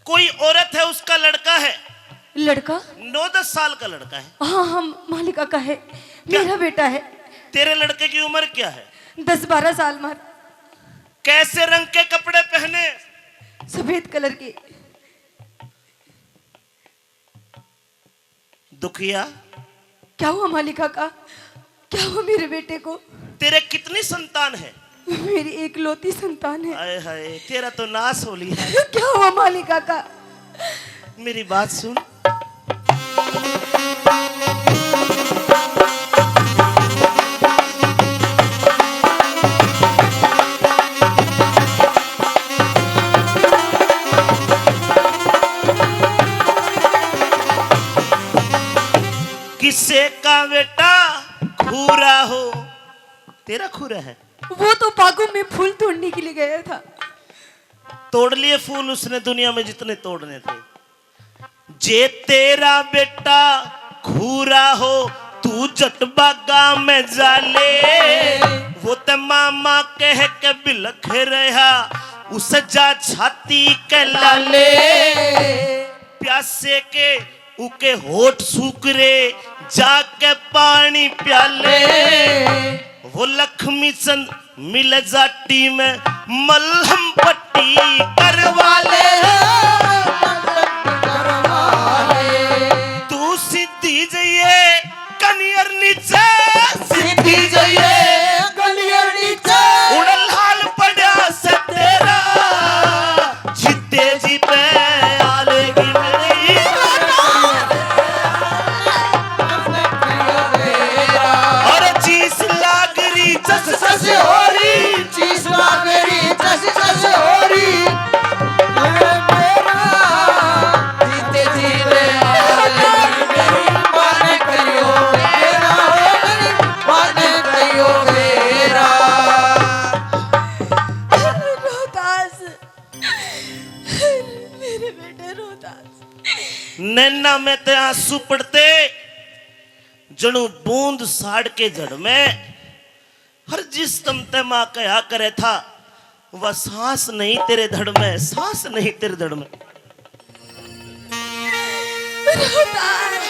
कोई औरत है, उसका लड़का है। लड़का? 9-10 साल का लड़का है। हाँ हाँ माली काका है, मेरा बेटा है। तेरे लड़के की उम्र क्या है? 10-12 साल मार। कैसे रंग के कपड़े पहने? सफेद कलर की। दुखिया, क्या हुआ माली काका? क्या हुआ मेरे बेटे को? तेरे कितनी संतान है? मेरी एकलौती संतान है। हाय हाय, तेरा तो नाश हो लिया है। क्या हुआ माली काका? मेरी बात सुन। बेटा खूरा हो। तेरा खूरा है? वो तो बागों में फूल तोड़ने के लिए गया था। तोड़ लिए फूल उसने दुनिया में जितने तोड़ने थे। जे तेरा बेटा खूरा हो तू जटबागा में जाले, वो ते मामा कह के बिलख रहा उस जा छाती के लाले। प्यासे के उके होठ सूकरे जाके पानी प्याले, वो लक्ष्मी चंद मिल जाटी में मलहम पट्टी करवा ले। तू सीधी जाइए कनियर नीचे, सीधी जाइए कनियर नीचे, उड़ल हाल पड़ा से तेरा जिते जी पे आलेगी मेरी। और चीज लागरी जस सस हो रही चीज लागरी जस जस हो रही। मेरा जीते जीते बाने करियो मेरा, बाने करियो मेरा। रोहतास, मेरे बेटे रोहतास। नैना में ते आंसू पड़ते जणु बूंद साड़ के जड़ में। हर जिस तम ते मां कहा करे था वह सांस नहीं तेरे धड़ में, सांस नहीं तेरे धड़ में। रोहतास,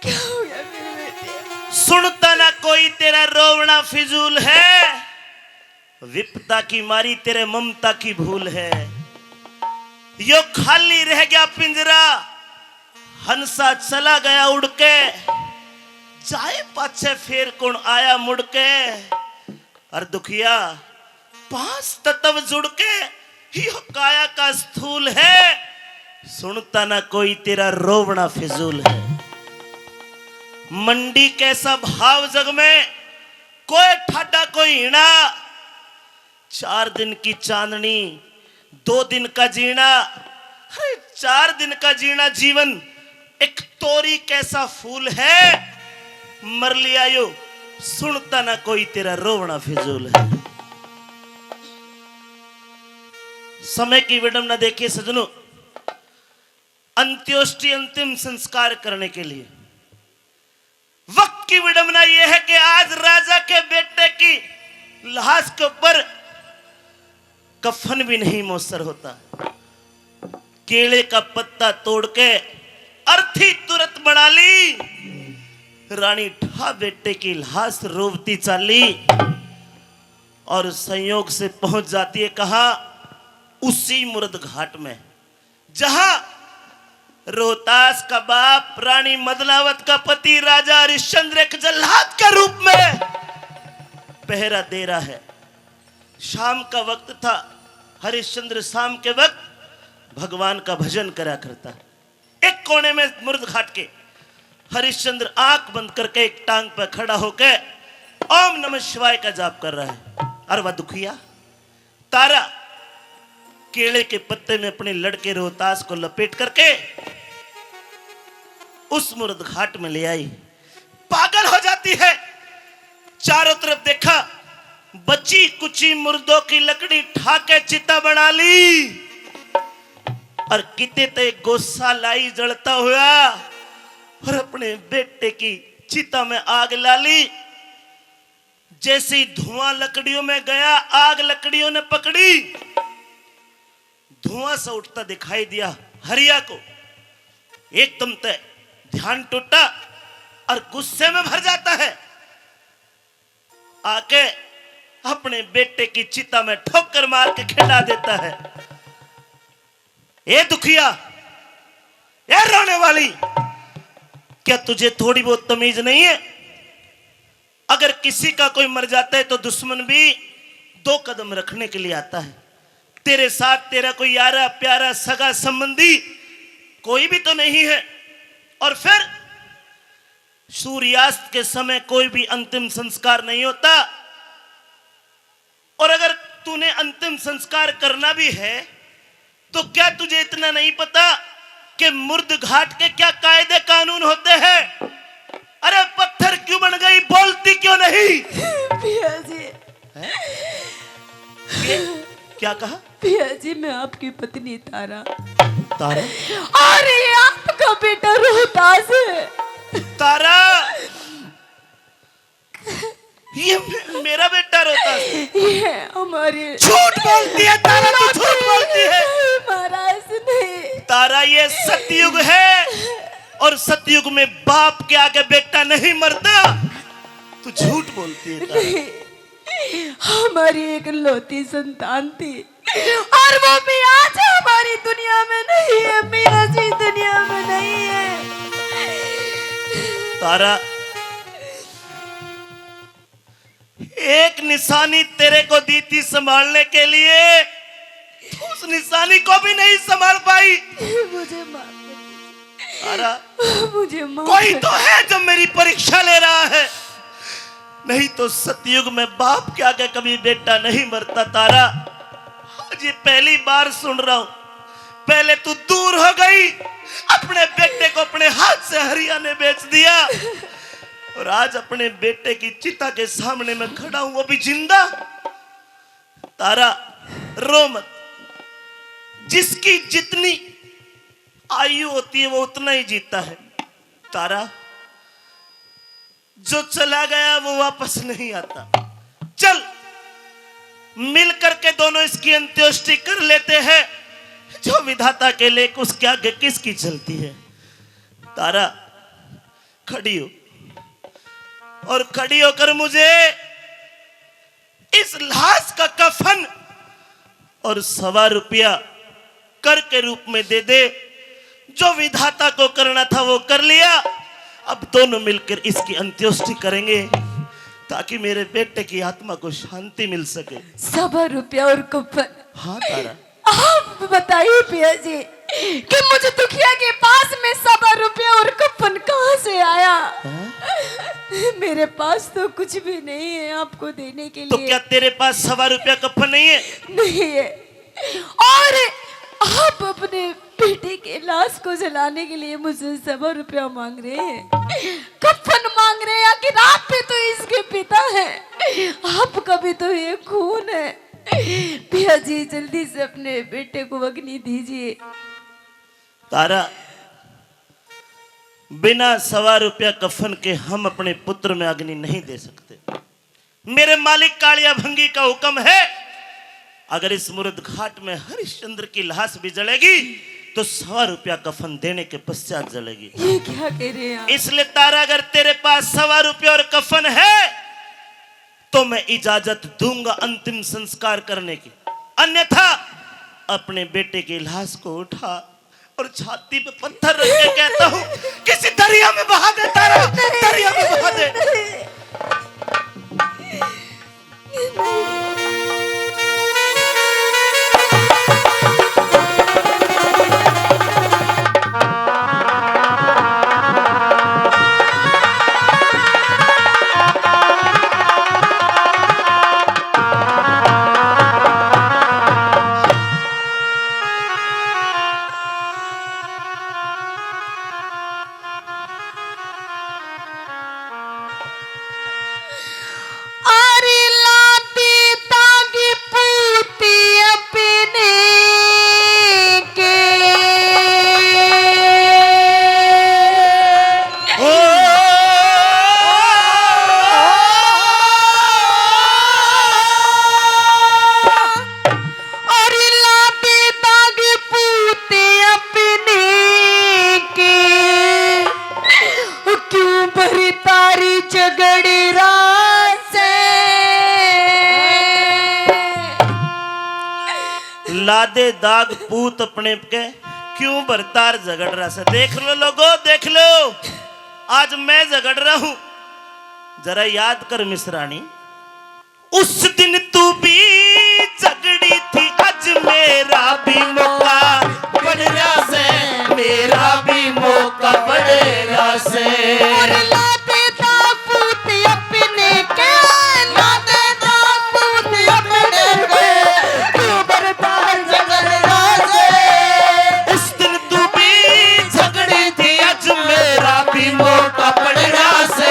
क्या हो गया मेरे बेटे? सुनता ना कोई तेरा रोवना फिजूल है, विपता की मारी तेरे ममता की भूल है। यो खाली रह गया पिंजरा, हंसा चला गया उड़ के, जाए पाछे फेर कौन आया मुड़ के। और दुखिया पांच तत्व जुड़ के यो काया का स्थूल है, सुनता ना कोई तेरा रोवना फिजूल है। मंडी कैसा भाव जग में, कोई ठाडा कोई हिना। 4 दिन की चांदनी 2 दिन का जीना, 4 दिन का जीना जीवन एक तोरी कैसा फूल है। मर लिया यो सुनता ना कोई तेरा रोवना फिजूल है। समय की विडंबना देखिए सजनों, अंत्योष्टि अंतिम संस्कार करने के लिए वक्त की विडंबना यह है कि आज राजा के बेटे की लाश के ऊपर कफन भी नहीं मौसर होता। केले का पत्ता तोड़ के अर्थी तुरंत बना ली, रानी ठा बेटे की लाश रोवती चाली और संयोग से पहुंच जाती है कहा उसी मुर्द घाट में जहां रोहतास का बाप रानी मदलावत का पति राजा हरिश्चंद्र एक जल्लाद के रूप में पहरा दे रहा है। शाम का वक्त था, हरिश्चंद्र शाम के वक्त भगवान का भजन करा करता। एक कोने में मुर्द घाट के हरिश्चंद्र आंख बंद करके एक टांग पर खड़ा होकर ओम नमः शिवाय का जाप कर रहा है। और वह दुखिया तारा केले के पत्ते में अपने लड़के रोहतास को लपेट करके उस मुर्द घाट में ले आई। पागल हो जाती है, चारों तरफ देखा, बची कुची मुर्दों की लकड़ी ठाके चिता बना ली और किते ते गोसा लाई जलता हुआ और अपने बेटे की चिता में आग ला ली। जैसे ही धुआं लकड़ियों में गया, आग लकड़ियों ने पकड़ी, धुआं सा उठता दिखाई दिया। हरिया को एकदम ते ध्यान टूटा और गुस्से में भर जाता है। आके अपने बेटे की चिता में ठोकर मार के खिंडा देता है। ए दुखिया, ए रोने वाली, क्या तुझे थोड़ी बहुत तमीज नहीं है? अगर किसी का कोई मर जाता है तो दुश्मन भी 2 कदम रखने के लिए आता है। तेरे साथ तेरा कोई यारा प्यारा सगा संबंधी कोई भी तो नहीं है। और फिर सूर्यास्त के समय कोई भी अंतिम संस्कार नहीं होता। और अगर तूने अंतिम संस्कार करना भी है तो क्या तुझे इतना नहीं पता कि मुर्द घाट के क्या कायदे कानून होते हैं? अरे पत्थर क्यों बन गई, बोलती क्यों नहीं? पिया जी, क्या कहा? पिया जी, मैं आपकी पत्नी तारा। तारा? और ये आपका बेटा रोहतास है। तारा, ये मेरा बेटा रोहतास? ये हमारी। झूठ बोलती है तारा, तू झूठ बोलती है। महाराज नहीं। तारा, ये सतयुग है और सतयुग में बाप के आगे बेटा नहीं मरता। तू झूठ बोलती है तारा। हमारी एक लौती संतान थी और वो भी आज हमारी दुनिया में नहीं है। मियां जी दुनिया में नहीं है। तारा, एक निशानी तेरे को दी थी संभालने के लिए, उस निशानी को भी नहीं संभाल पाई। मुझे माफ तारा, मुझे माफ। कोई तो है जो मेरी परीक्षा ले रहा है, नहीं तो सतयुग में बाप के आगे कभी बेटा नहीं मरता। तारा, आज ये पहली बार सुन रहा हूं। पहले तू दूर हो गई, अपने बेटे को अपने हाथ से हरियाणा बेच दिया, और आज अपने बेटे की चिता के सामने मैं खड़ा हूं, वो भी जिंदा। तारा, रो मत। जिसकी जितनी आयु होती है वो उतना ही जीता है। तारा, जो चला गया वो वापस नहीं आता। चल, मिल करके दोनों इसकी अंत्येष्टि कर लेते हैं। जो विधाता के लेख उसके आगे किसकी चलती है। तारा, खड़ी हो, और खड़ी होकर मुझे इस लाश का कफन और 1.25 रुपया कर के रूप में दे दे। जो विधाता को करना था वो कर लिया, अब दोनों मिलकर इसकी अंत्येष्टि करेंगे ताकि मेरे बेटे की आत्मा को शांति मिल सके। 1.25 रुपया और कफन। हाँ तारा, आप बताइए पिया जी कि मुझे दुखिया के पास में 1.25 रुपया और कफन कहाँ से आया? मेरे पास तो कुछ भी नहीं है आपको देने के लिए। तो क्या तेरे पास 1.25 रुपया कफन नहीं है? नहीं है। और आप अपने बेटे के लाश को जलाने के लिए मुझसे 1.25 रुपया मांग रहे हैं, कफन मांग रहे हैं। आखिर आप भी तो इसके पिता हैं, आपका भी तो ये खून है। पिया जी, जल्दी से अपने बेटे को अग्नि दीजिए। तारा, बिना 1.25 रुपया कफन के हम अपने पुत्र में अग्नि नहीं दे सकते। मेरे मालिक कालिया भंगी का हुक्म है, अगर इस मुर्द घाट में हरिश्चंद्र की लाश भी जलेगी तो 1.25 रुपया कफन देने के पश्चात जलेगी। ये क्या कह रहे हैं आप? इसलिए तारा, अगर तेरे पास 1.25 रुपया और कफन है तो मैं इजाजत दूंगा अंतिम संस्कार करने की, अन्यथा अपने बेटे की लाश को उठा और छाती पे पत्थर रख के कहता हूं किसी दरिया में बहा दे। तारा, दरिया में बहा दे। लादे दाग पूत अपने के क्यों बरतार झगड़ रहा से। देख लो लोगो, देख लो, आज मैं झगड़ रहा हूं। जरा याद कर मिसरानी, उस दिन तू भी झगड़ी थी, आज मेरा भी मौका बढ़ रहा से, मेरा भी मौका बढ़ रहा से। लाते दाग पूत अपने के, लाते दाग पूत अपने के, क्यों बरतार झगड़ रहा से। उस दिन तू भी झगड़ी थी, आज मेरा भी मौका बढ़ रहा से,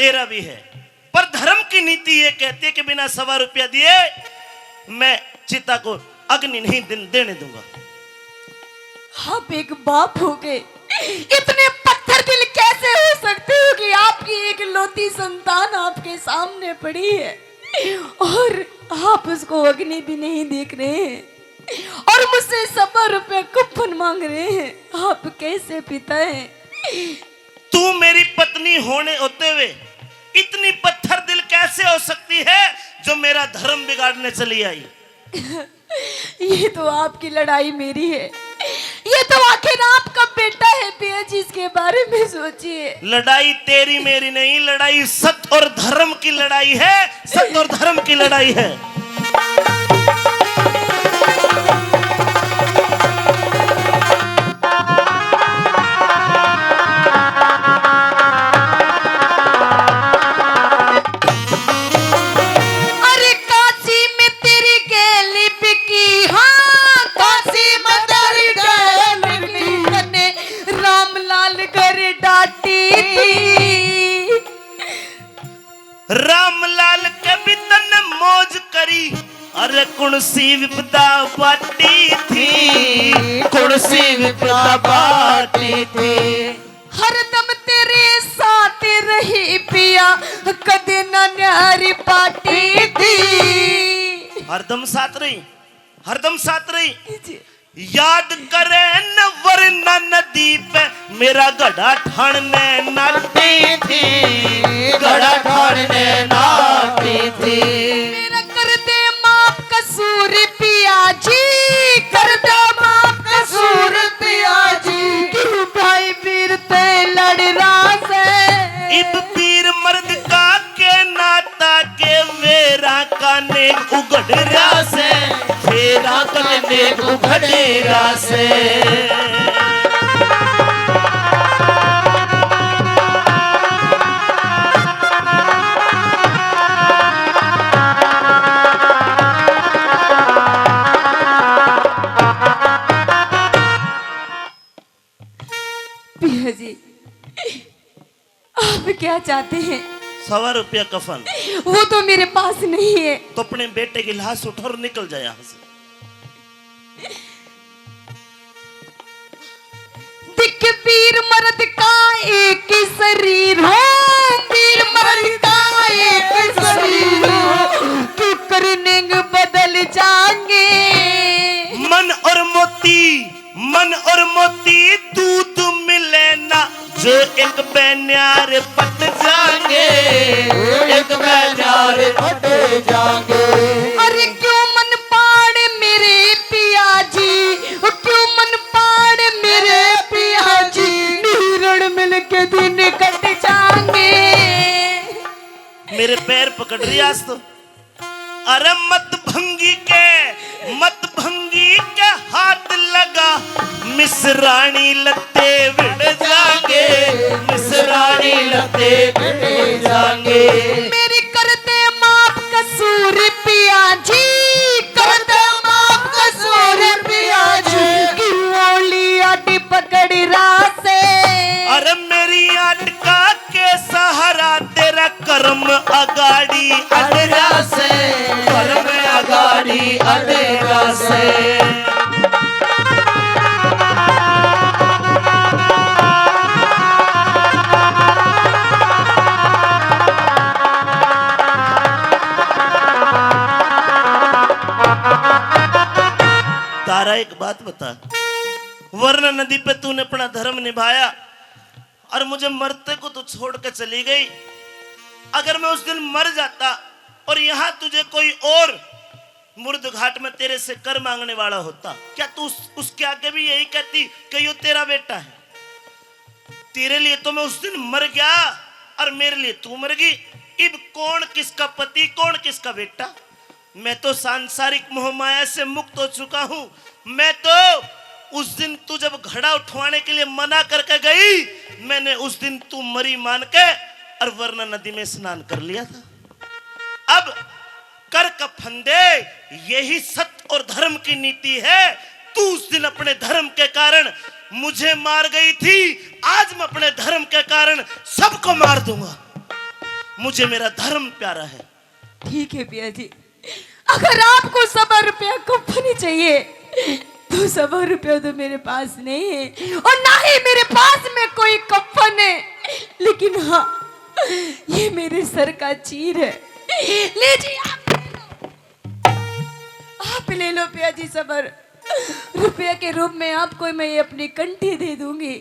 तेरा भी है, पर धर्म की नीति ये कहती है कि बिना 1.25 रुपया दिए मैं चिता को अग्नि नहीं देने दूंगा। आप एक बाप हो गए, इतने पत्थर दिल कैसे हो सकते हो कि आपकी एक लौती संतान आपके सामने पड़ी है और आप उसको अग्नि भी नहीं देख रहे हैं और मुझसे 1.25 रुपया कूपन मांग रहे हैं। आप कैसे पिता हैं? तू मेरी पत्नी होते हुए इतनी पत्थर दिल कैसे हो सकती है जो मेरा धर्म बिगाड़ने चली आई? ये तो आपकी लड़ाई मेरी है, ये तो आखिर आपका बेटा है पिया जी, इसके बारे में सोचिए। लड़ाई तेरी मेरी नहीं, लड़ाई सत्य और धर्म की लड़ाई है, सत्य और धर्म की लड़ाई है। रामलाल के भी तन मौज करी, अरे कुणसी विपदा बाटी थी, कुणसी विपदा बाटी थी। हरदम तेरे साथ रही पिया, कदे न न्यारी पाटी थी। हरदम साथ रही, हरदम साथ रही। याद करे न वरना नदी पे मेरा गड़ा ठाणने नाती थी, गड़ा ठाणने नाती थी। मेरा कर दे माफ कसूर पिया जी, कर दे माफ कसूर पिया जी। क्यों भाई वीर ते लड़ रहा से, इब पीर मर्द का के नाता के वेरा का ने उगड़ रहा से, वेरा का ने उगड़ रहा से। पिया जी आप क्या चाहते हैं? 1.25 रुपया कफन। वो तो मेरे पास नहीं है। तो अपने बेटे की लाश उठा और निकल जाए यहाँ से। दिख वीर मर्द का एक शरीर हो, वीर मर्द का एक शरीर हो, क्यों करने बदल जाएंगे। मन और मोती दूध मिले ना, जो एक बैन्यार पट जाएंगे, एक बैन्यार पट जाएंगे। अरे क्यों मन पाड़ मेरे पिया जी, क्यों मन पाड़ मेरे पिया जी, नीरण मिल के दिन कट जाएंगे। मेरे पैर पकड़ रही आज तो। अरे मत भंगी के हाथ लगा, मिसरानी लत्ते बिड़ जाएंगे, मिसरानी लत्ते बिड़ जाएंगे। मेरी कर दे माफ कसूर पिया जी, कर दे माफ कसूर पिया जी। क्यों आटी पकड़ रासे, अरे मेरी अटका के सहारा तेरा कर्म अगाड़ी अडरा से, कर्म अगाड़ी अडरा से। तारा एक बात बता, वरना नदी पे तूने अपना धर्म निभाया और मुझे मरते को तो छोड़ के चली गई। अगर मैं उस दिन मर जाता और यहाँ तुझे कोई और मुर्द घाट में तेरे से कर मांगने वाला होता, क्या तू उसके आगे भी यही कहती कि यो तेरा बेटा है? तेरे लिए तो मैं उस दिन मर गया और मेरे लिए तू मर गई। इब कौन किसका पति, कौन किसका बेटा? मैं तो सांसारिक मोह माया से मुक्त हो चुका हूं। मैं तो उस दिन तू जब घड़ा उठवाने के लिए मना करके गई, मैंने उस दिन तू मरी मान के और वरना नदी में स्नान कर लिया था। अब कर का फंदे, यही सत्य और धर्म की नीति है। तू उस दिन अपने धर्म के कारण मुझे मार गई थी, आज मैं अपने धर्म के कारण सबको मार दूंगा। मुझे मेरा धर्म प्यारा है। ठीक है पिया जी, अगर आपको 100 रुपया कफन ही चाहिए तो 100 रुपया तो मेरे पास नहीं है और ना ही मेरे पास में कोई कफन है, लेकिन हाँ ये मेरे सर का चीर है। लीजिए आप ले लो पिया जी, 100 रुपया के रूप में आपको मैं ये अपनी कंठी दे दूंगी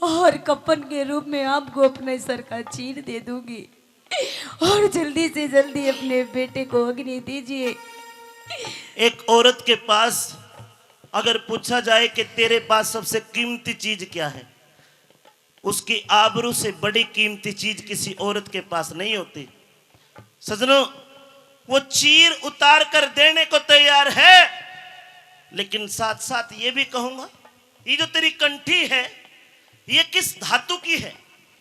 और कफन के रूप में आपको अपने सर का चीर दे दूंगी और जल्दी से जल्दी अपने बेटे को अग्नि दीजिए। एक औरत के पास अगर पूछा जाए कि तेरे पास सबसे कीमती चीज क्या है, उसकी आबरू से बड़ी कीमती चीज किसी औरत के पास नहीं होती। सजनों, वो चीर उतार कर देने को तैयार है, लेकिन साथ साथ ये भी कहूंगा, ये जो तेरी कंठी है ये किस धातु की है?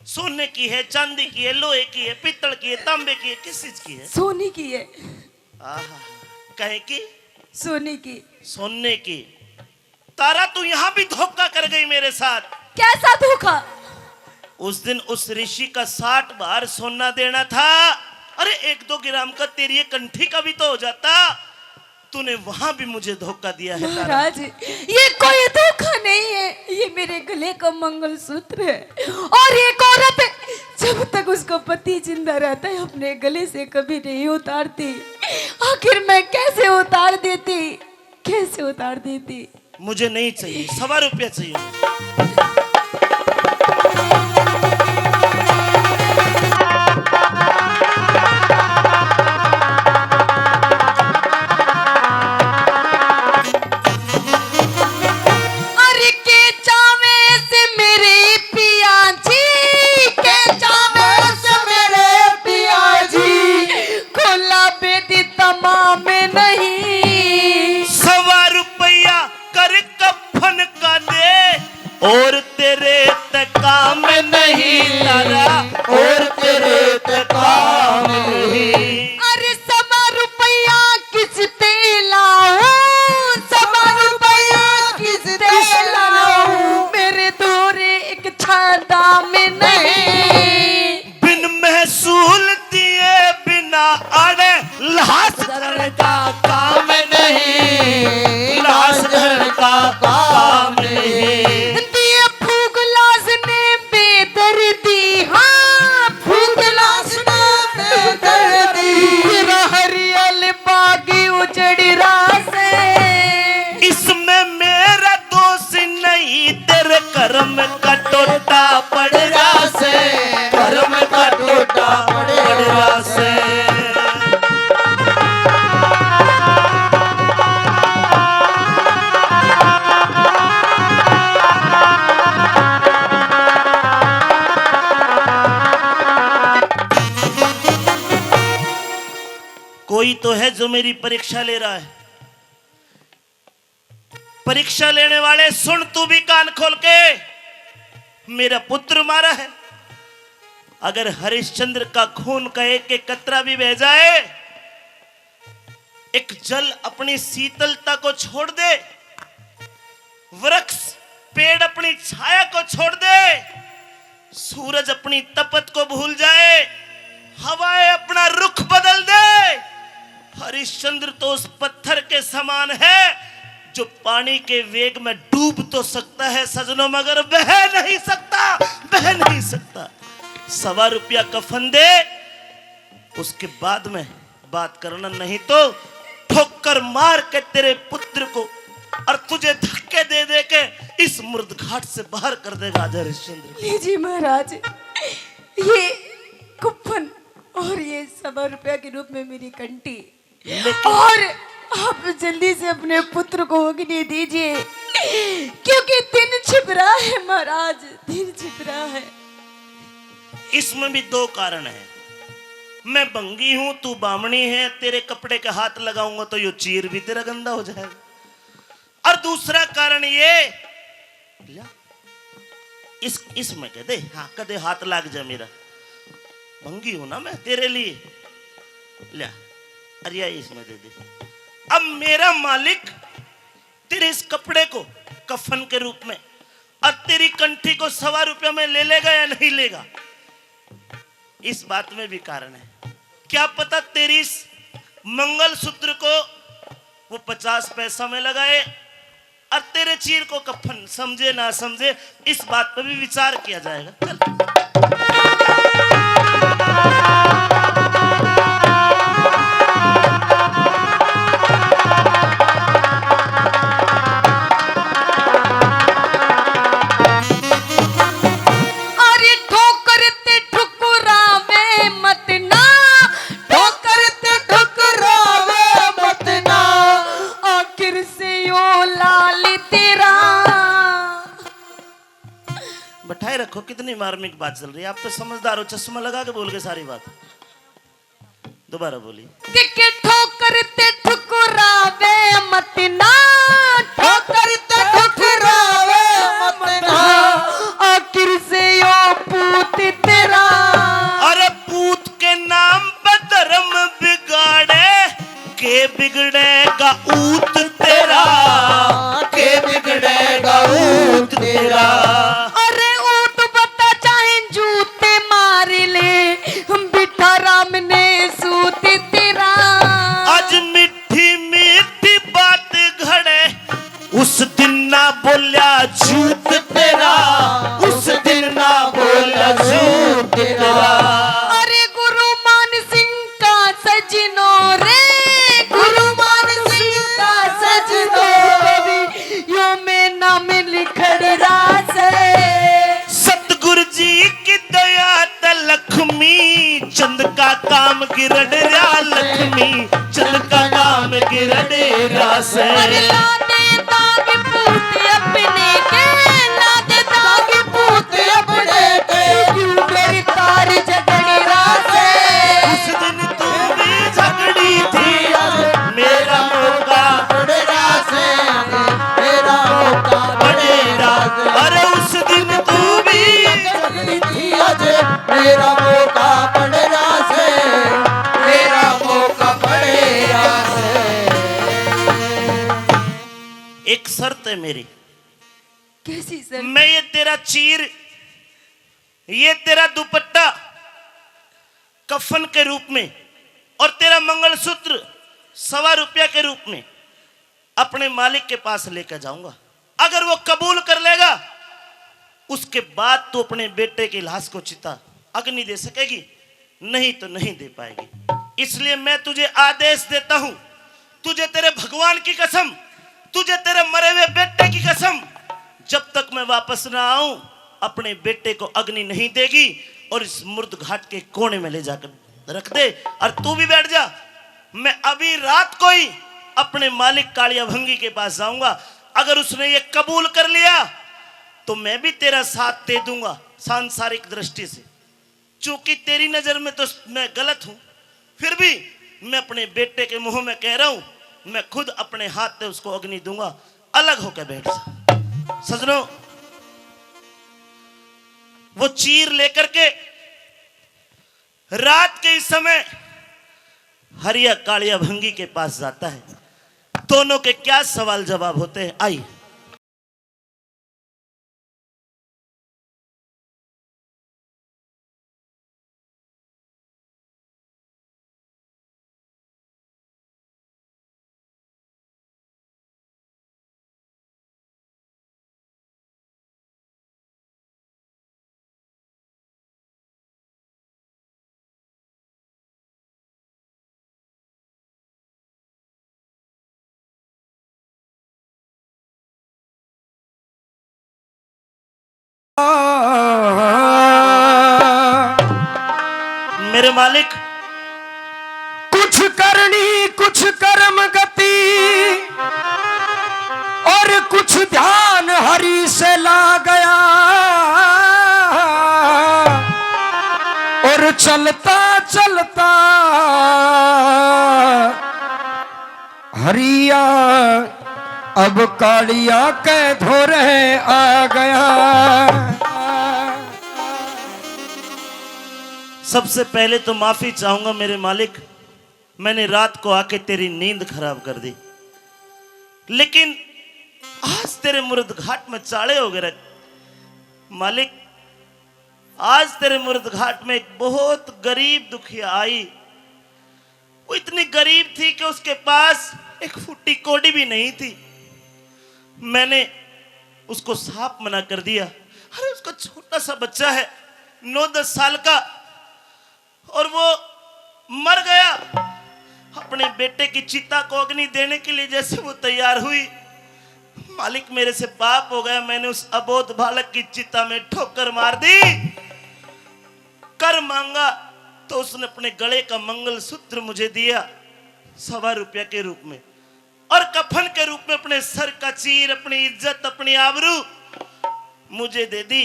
सोने की है, चांदी की है, लोहे की है, पीतल की है, तांबे की है, किस चीज की है? सोने की है। आहा, कहे की सोने की। सोने की। तारा, तू यहां भी धोखा कर गई मेरे साथ। कैसा धोखा? उस दिन उस ऋषि का 60 बार सोना देना था। अरे 1-2 ग्राम का तेरी ये कंठी का भी तो हो जाता। तूने वहां भी मुझे धोखा दिया है तारा। महाराज, ये कोई धोखा नहीं है, ये मेरे गले का मंगलसूत्र है और एक औरत जब तक उसको पति जिंदा रहता है अपने गले से कभी नहीं उतारती। आखिर मैं कैसे उतार देती, कैसे उतार देती? मुझे नहीं चाहिए, 100 रुपया चाहिए। और तेरे काम नहीं तारा, और तेरे काम नहीं। अरे 100 रुपया किस पे लाऊं, 100 रुपया किस पे लाऊं, मेरे दोरे एक छाता में नहीं। बिन महसूल दिए बिना अड़े लाश धर का काम नहीं, लाश धर का काम नहीं। कर्म का टोटा पड़ रहा से, कर्म का टोटा पड़ रहा से। कोई तो है जो मेरी परीक्षा ले रहा है। परीक्षा लेने वाले सुन, तू भी कान खोल के। मेरा पुत्र मारा है। अगर हरिश्चंद्र का खून का एक कतरा भी बह जाए, एक जल अपनी शीतलता को छोड़ दे, वृक्ष पेड़ अपनी छाया को छोड़ दे, सूरज अपनी तपत को भूल जाए, हवाएं अपना रुख बदल दे, हरिश्चंद्र तो उस पत्थर के समान है जो पानी के वेग में डूब तो सकता है सजनों, मगर बह नहीं सकता, बह नहीं सकता। 100 रुपया कफन दे, उसके बाद में बात करना, नहीं तो ठोकर मार के तेरे पुत्र को और तुझे धक्के दे दे के इस मुर्द घाट से बाहर कर देगा हरिश्चंद्र। लीजिए महाराज, ये कफन और ये 100 रुपया के रूप में मेरी कंठी, और आप जल्दी से अपने पुत्र को अग्नि दीजिए, क्योंकि दिन छिप रहा है महाराज, दिन छिप रहा है। इसमें भी 2 कारण हैं। मैं बंगी हूं, तू बामणी है, तेरे कपड़े के हाथ लगाऊंगा तो ये चीर भी तेरा गंदा हो जाएगा। और दूसरा कारण ये, इसमें कह दे, हाँ कदे हाथ लाग जा, मेरा बंगी हूं ना मैं तेरे लिए, ले अरिया इसमें दे दे। अब मेरा मालिक तेरे इस कपड़े को कफन के रूप में और तेरी कंठी को 100 रुपया में ले लेगा या नहीं लेगा? इस बात में भी कारण है। क्या पता तेरी इस मंगलसूत्र को वो 50 पैसा में लगाए और तेरे चीर को कफन समझे ना समझे, इस बात पर भी विचार किया जाएगा। चल। अरे ठोकर ते ठुकरावे मत ना, ठोकर ते ठुकरावे मत ना, आखिर से यो लाल तेरा। बैठाए रखो, कितनी मार्मिक बात चल रही है। आप तो समझदार हो, चश्मा लगा के बोल के सारी बात। दोबारा बोली। के ठोकर ते ठुकरावे मत ना, ठोकर ते ठुकरावे मत ना, आखिर से यो पूत तेरा। अरे पूत के नाम पर धर्म बिगाड़े, के बिगड़ेगा ऊत तेरा, के बिगड़ेगा ऊत तेरा। अरे ऊट बता चाहे जूते मार ले, बिठा राम ने सूत तेरा। आज मीठी मीठी बात घड़े, उस दिन ना बोलिया झूठ तेरा, उस दिन ना बोलिया झूठ तेरा। अरे गुरु मान सिंह का सजनो रे, गुरु मान सिंह का सजनो, यो में नाम लिखड़ रास। सतगुरु जी की दया त लक्ष्मी चंद का काम गिरड़ रहा, लक्ष्मी चंद का काम गिरड़ रास। अरे लादे दाग पूत अपने के, लादे दाग पूत अपने के, क्यों मेरी कार झगड़ी रास। उस दिन तू भी झगड़ी थी, मेरा मौका पड़ेगा से मेरा मौका पड़ेगा। अरे उस दिन तू भी झगड़ी थी आज, मेरा मौका पड़ेगा से मेरा मौका पड़ेगा से। एक शर्त है मेरी, कैसी सर? मैं ये तेरा चीर, ये तेरा दुपट्टा कफन के रूप में और तेरा मंगलसूत्र 1.25 रुपया के रूप में अपने मालिक के पास लेकर जाऊंगा। अगर वो कबूल कर लेगा, उसके बाद तू अपने बेटे की लाश को चिता अग्नि दे सकेगी, नहीं तो नहीं दे पाएगी। इसलिए मैं तुझे आदेश देता हूं, तुझे तेरे भगवान की कसम, तुझे तेरे मरे हुए बेटे की कसम, जब तक मैं वापस ना आऊं अपने बेटे को अग्नि नहीं देगी और इस मुर्द घाट के कोने में ले जाकर रख दे। और तू भी बैठ जा, मैं अभी रात को ही अपने मालिक कालिया भंगी के पास जाऊंगा। अगर उसने ये कबूल कर लिया तो मैं भी तेरा साथ दे दूंगा सांसारिक दृष्टि से। चूंकि तेरी नजर में तो मैं गलत हूं, फिर भी मैं अपने बेटे के मुंह में कह रहा हूं, मैं खुद अपने हाथ से उसको अग्नि दूंगा। अलग होकर बैठ जा। सजनों, वो चीर लेकर के रात के इस समय हरिया कालिया भंगी के पास जाता है। दोनों के क्या सवाल जवाब होते हैं, आइए। मेरे मालिक, कुछ करनी कुछ कर्म गति और कुछ ध्यान हरि से ला गया, और चलता चलता हरिया अब कालिया के धोरे आ गया। सबसे पहले तो माफी चाहूंगा मेरे मालिक, मैंने रात को आके तेरी नींद खराब कर दी, लेकिन आज तेरे मुर्द घाट में चाड़े हो गए। मालिक, आज तेरे मुर्द घाट में एक बहुत गरीब दुखिया आई। वो इतनी गरीब थी कि उसके पास एक फुट्टी कोड़ी भी नहीं थी। मैंने उसको साफ मना कर दिया। अरे उसका छोटा सा बच्चा है 9-10 साल का, और वो मर गया। अपने बेटे की चिता को अग्नि देने के लिए जैसे वो तैयार हुई, मालिक मेरे से पाप हो गया। मैंने उस अबोध बालक की चिता में ठोकर मार दी। कर मांगा तो उसने अपने गले का मंगलसूत्र मुझे दिया 1.25 रुपया के रूप में, और कफन के रूप में अपने सर का चीर, अपनी इज्जत, अपनी आबरू मुझे दे दी।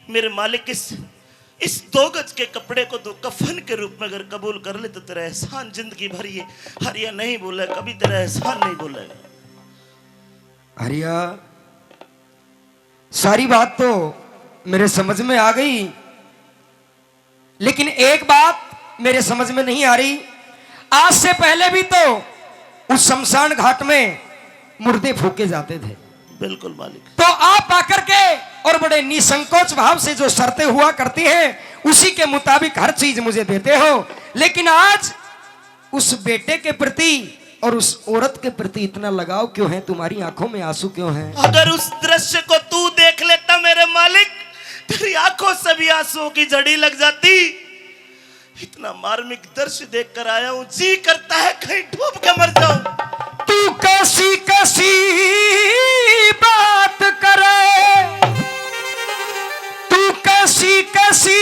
मेरे मालिक इस 2 गज के कपड़े को 2 कफन के रूप में अगर कबूल कर ले तो तेरा एहसान जिंदगी भर ये हरिया नहीं बोला, कभी तेरा एहसान नहीं बोलेगा। हरिया, सारी बात तो मेरे समझ में आ गई, लेकिन एक बात मेरे समझ में नहीं आ रही। आज से पहले भी तो उस शमशान घाट में मुर्दे फूके जाते थे। बिल्कुल मालिक। तो आप आकर के और बड़े निसंकोच भाव से जो शर्तें हुआ करती हैं उसी के मुताबिक हर चीज मुझे देते हो, लेकिन आज उस बेटे के प्रति और उस औरत के प्रति इतना लगाव क्यों है? तुम्हारी आंखों में आंसू क्यों हैं? अगर उस दृश्य को तू देख लेता मेरे मालिक, तेरी आंखों से भी आंसुओं की जड़ी लग जाती। इतना मार्मिक दृश्य देखकर आया हूं, जी करता है कहीं डूब के मर जाऊं। तू कैसी कैसी बात करे, तू कैसी कैसी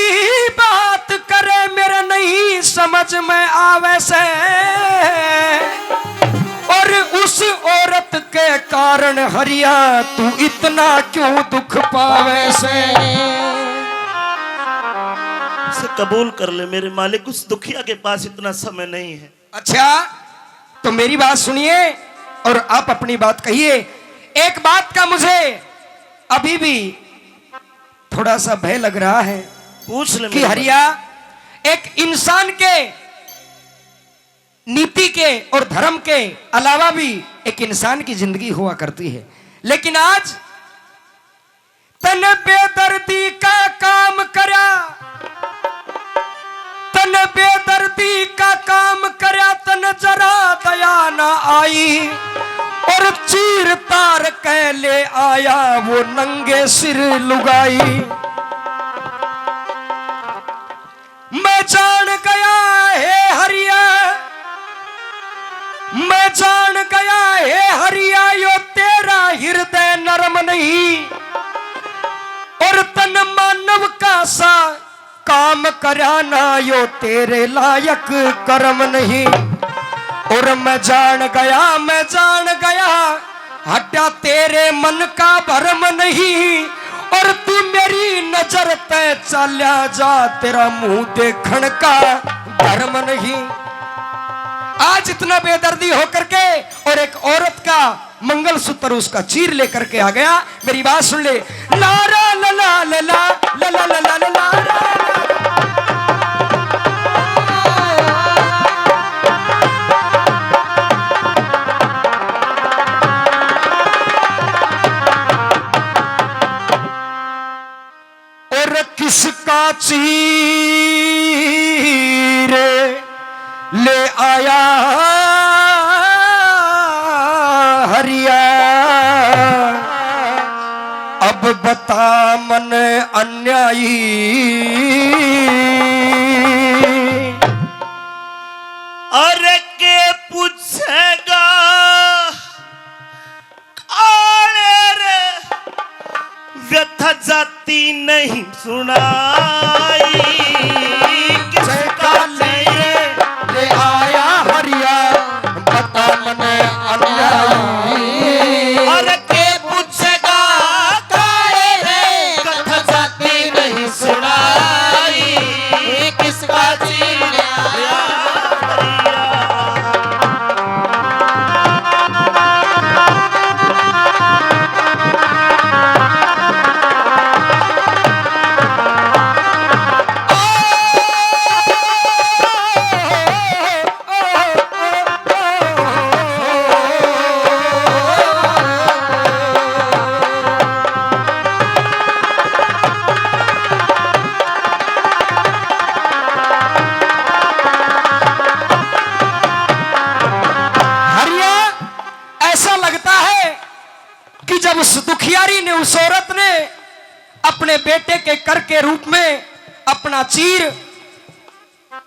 बात करे, मेरे नहीं समझ में आवे से, और उस औरत के कारण हरिया तू इतना क्यों दुख पावे से? इसे कबूल कर ले मेरे मालिक, उस दुखिया के पास इतना समय नहीं है। अच्छा, तो मेरी बात सुनिए और आप अपनी बात कहिए। एक बात का मुझे अभी भी थोड़ा सा भय लग रहा है पूछ ले कि मेरे हरिया, एक इंसान के नीति के और धर्म के अलावा भी एक इंसान की जिंदगी हुआ करती है, लेकिन आज तन बेदर्दी का काम करा, तन बेदर्दी का काम करा, तन जरा दया न आई, और चीर तार कह ले आया वो नंगे सिर लुगाई। मैं जान गया है हरिया, मैं जान गया है हरिया, यो तेरा हृदय नरम नहीं, और तन मानव का सा काम कराना यो तेरे लायक कर्म नहीं। और मैं जान गया हटा तेरे मन का भरम नहीं, और तू मेरी नजर पे चला जा, तेरा मुंह देखण का धर्म नहीं। आज इतना बेदर्दी होकर के और एक औरत का मंगलसूत्र उसका चीर लेकर के आ गया। मेरी बात सुन ले, लारा ला ला ला ला ला ला ला ला ला ला। और किसका चीर ले आया हरिया, अब बता मन अन्यायी। अरे के पूछेगा काले रे, व्यथा जाती नहीं सुनाई, किसका चीर ले आया हरिया, बता मन अन्यायी। और के पूछेगा काले रे, कथा जाती नहीं सुनाई, किसका चीर ले आया हरिया। जब उस दुखियारी ने, उस औरत ने अपने बेटे के कर के रूप में अपना चीर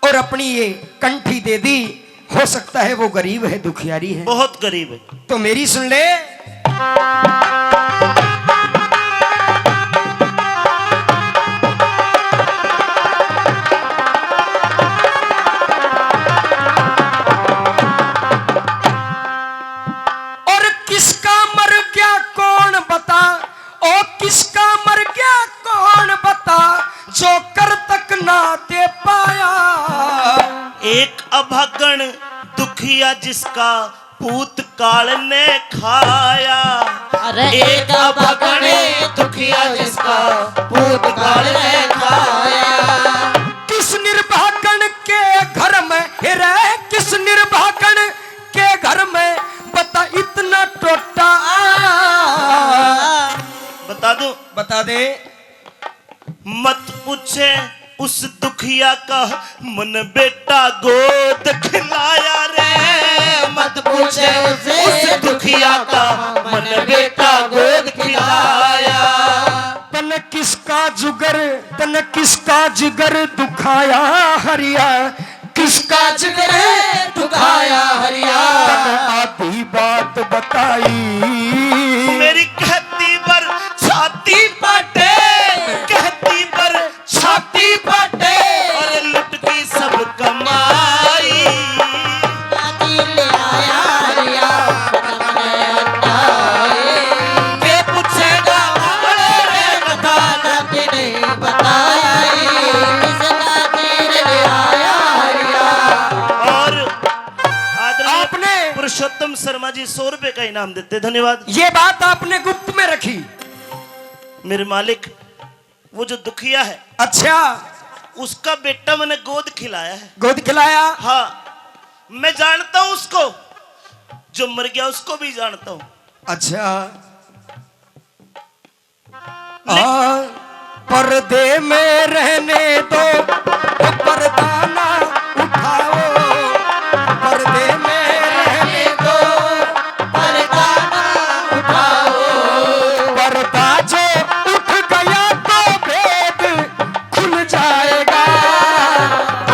और अपनी ये कंठी दे दी, हो सकता है वो गरीब है, दुखियारी है, बहुत गरीब है। तो मेरी सुन ले। और किसका मर गया कौन बता, ओ किसका मर गया कौन बता, जो कर तक ना दे पाया। एक अभागन दुखिया जिसका पूत काल ने खाया। अरे एक भगने दुखिया जिसका पूत काल ने खाया। किस निर्भागन के घर में रह, किस निर्भागन के घर में बता इतना टोटा आया। बता दूं? बता दे। मत पूछे उस दुखिया का मन बेटा गोद खिलाया रे। मत पूछे उस दुखिया का मन बेटा गोद खिलाया। तन किसका जुगर, तन किसका जिगर दुखाया हरिया, किसका जिगर दुखाया हरिया। तन आधी बात बताई। मेरी कहती पर छाती पटे, कहती पर छाती पटे, और लुट की सब कमाई। ले आया हरिया के पूछेगा रे कथा नाती नहीं बताई। किसका तीर ले आया हरिया। और आदरणीय आपने पुरुषोत्तम शर्मा जी 100 रुपए का इनाम देते, धन्यवाद। ये बात आपने गुप्त में रखी। मेरे मालिक, वो जो दुखिया है, अच्छा, उसका बेटा मैंने गोद खिलाया है। गोद खिलाया। हाँ, मैं जानता हूं उसको, जो मर गया उसको भी जानता हूं। अच्छा, पर्दे में रहने दो, पर्दा ना उठाओ, पर्दे में रहने दो, पर्दा ना उठाओ। पर्दा जो उठ गया तो भेद खुल जाएगा।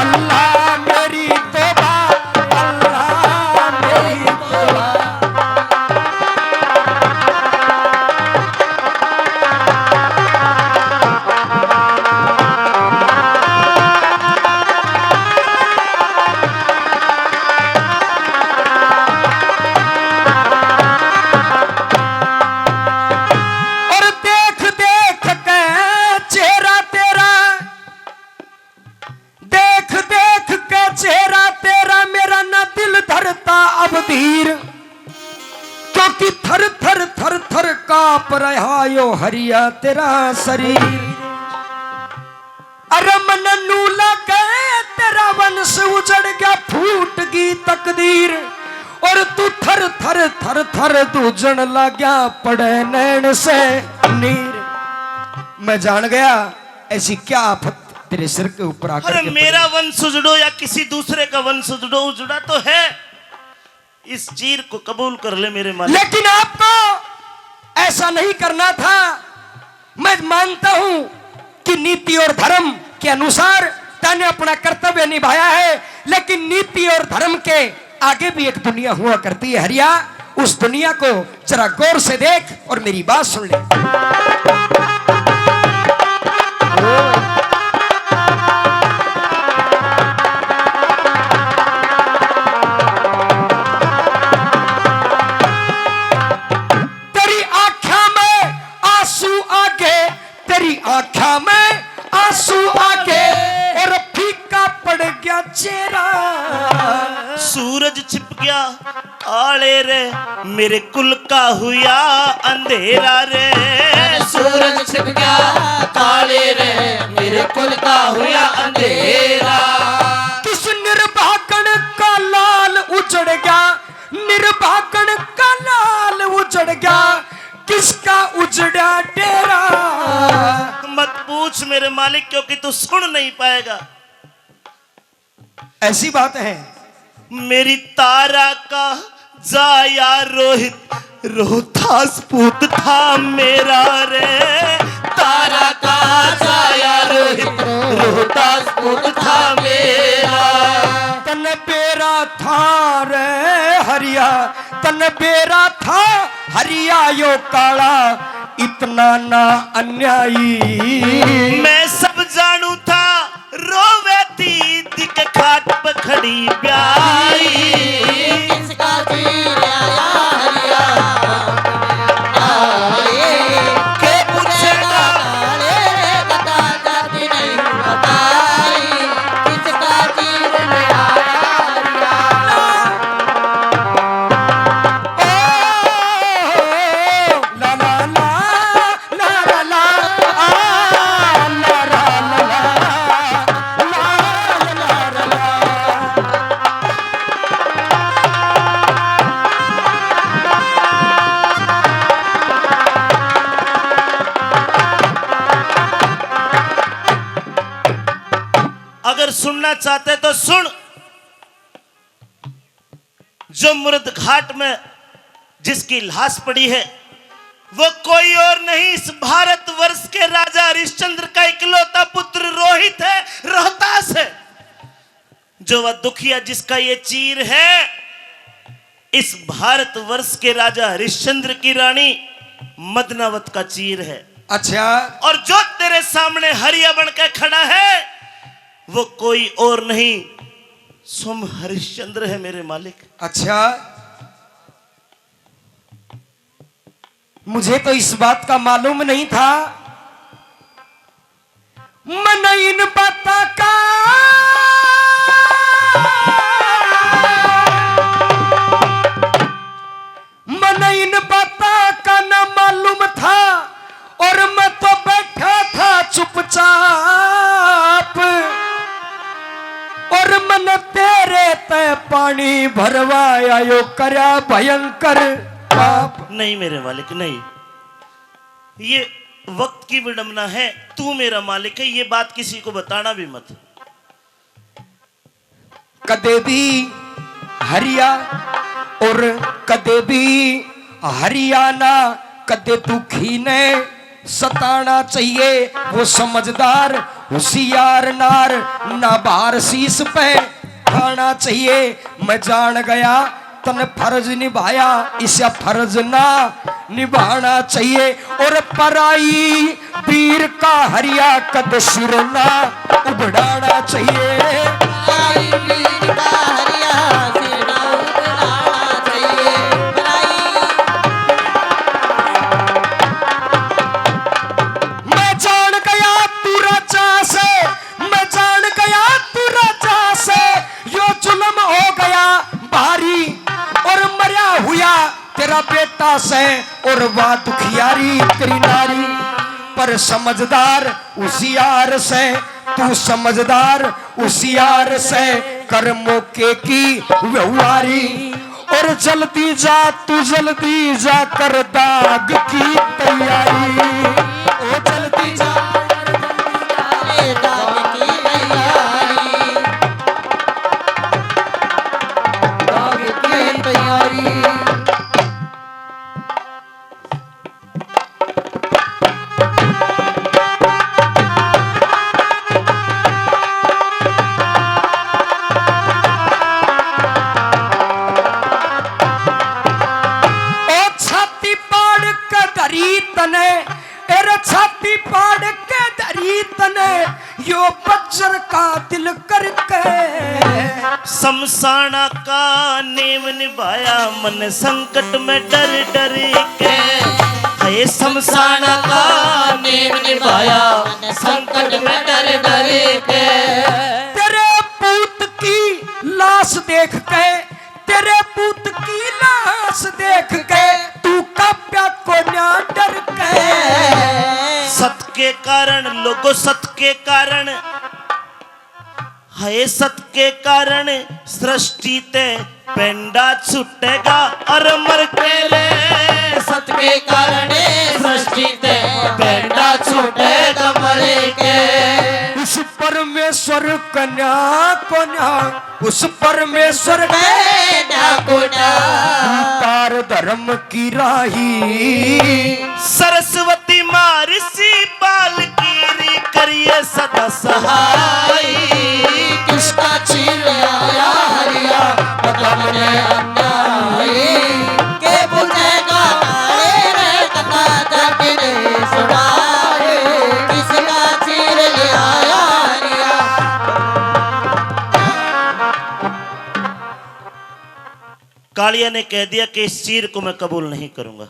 अल्लाह मेरी तौबा, अल्लाह मेरी तौबा। और देख देख के चेहरा तेरा, देख देख के चेहरा तेरा, मेरा ना दिल धरता अब धीर, क्योंकि थर थर थर थर कांप रहा यो हरिया तेरा शरीर। अरे मन नूला गए तेरा वंश उजड़ गया, फूट गई तकदीर, और तू थर थर थर थर दूजन लग्या पड़े नैन से नीर। मैं जान गया ऐसी क्या आफत तेरे सिर के ऊपर आकर अरे के मेरा वंश उजड़ो या किसी दूसरे का वंश उजड़ो, उजड़ा तो है। इस चीर को कबूल कर ले मेरे मालिक। लेकिन आपको ऐसा नहीं करना था। मैं मानता हूं कि नीति और धर्म के अनुसार तूने अपना कर्तव्य निभाया है, लेकिन नीति और धर्म के आगे भी एक दुनिया हुआ करती है हरिया। उस दुनिया को जरा गौर से देख और मेरी बात सुन ले। तेरी आँखों में आंसू आगे, तेरी आँखों में आंसू आगे, और फीका पड़ गया चेहरा। सूरज छिप गया आले रे, मेरे कुल का हुआ अंधेरा रे। सूरज छिप गया काले रे, मेरे कुल का हुआ अंधेरा। किस निर्भागन का लाल उजड़ गया, निर्भागन का लाल उजड़ गया, किसका उजड़ा डेरा। मत पूछ मेरे मालिक, क्योंकि तू सुन नहीं पाएगा। ऐसी बात है। मेरी तारा का जाया रोहित रोहतास पूत था मेरा रे, तारा का छाया रोहित, रोहतास पूत था मेरा। तन बेरा था रे हरिया, तन बेरा था हरिया यो काला, इतना ना अन्यायी। मैं सब जानू था रोवेती दिक खाट पे खड़ी ब्याई। किसका चीर आया हरिया के पूछेगा रे बता जाती नहीं बताई, किसका चीर आया हरिया। ला ला ला ला ला ला, आ ला ला ला ला, ला ला ला ला। अगर सुनना चाहते तो सुन। जो मुर्द घाट में जिसकी लाश पड़ी है वो कोई और नहीं, इस भारतवर्ष के राजा हरिश्चंद्र का इकलौता पुत्र रोहित है, रोहतास है। जो वह दुखिया जिसका ये चीर है, इस भारतवर्ष के राजा हरिश्चंद्र की रानी मदनावत का चीर है। अच्छा, और जो तेरे सामने हरिया बनकर खड़ा है वो कोई और नहीं, सोम हरिश्चंद्र है मेरे मालिक। अच्छा, मुझे तो इस बात का मालूम नहीं था। मन इन बातों का मन इन बातों का न मालूम था, और मैं तो बैठा था चुपचाप, और मन तेरे तय पानी भरवाया यो करा भयंकर पाप। नहीं मेरे मालिक नहीं, ये वक्त की विडंबना है। तू मेरा मालिक है, ये बात किसी को बताना भी मत। कदे भी हरिया और कदे भी हरियाणा, कदे दुखी ने सताना चाहिए। वो समझदार होशियार नार, ना बार शीश पे खाना चाहिए। मैं जान गया तन फर्ज निभाया, इसे फर्ज ना निभाना चाहिए। और पराई वीर का हरिया कद सिर ना उबड़ाना चाहिए। पराई वीर का हरिया सिर ना उड़ाना चाहिए। मैं जान गया तू राजा से, मैं जान गया तू राजा से, यो जुल्म हो गया भारी, और मरा हुआ तेरा बेटा से, और वाह दुखियारी तेरी नारी। पर समझदार होशियार से, तू समझदार होशियार से, कर मौके की व्यवहारी। और जल्दी जा तू जल्दी जा, कर दाग की तैयारी। ओ जल्दी जा रे दाग की तैयारी, दाग की तैयारी। तने एरे छाती पाड़ के धरी तने, यो बज्र का दिल करके। शमशाना का नेम निभाया मन संकट में डर डर के। है शमशाना का नेम निभाया मन संकट में डर डर के। तेरे पूत की लाश देख के, तेरे पूत की लाश देख के, तू काप्या को न्या डर के। सत के कारण लोगों, सत के कारण है, सत के कारण सृष्टि ते पेंडा छूटेगा और मर के रे। सत के कारण सृष्टि ते पेंडा छूटेगा मर के। उस परमेश्वर कन्या को न्या, उस परमेश्वर कन्या को न्या, तार धर्म की राही। सरस्वती माँ ऋषि बाल की करिए सदा सहाय। किसका चीर आया हरिया कदम ने अन्यायी के बुझेगा काले रे कथा जग ने सुनाए। किसका चीर आया हरिया। कालिया ने कह दिया कि इस चीर को मैं कबूल नहीं करूंगा।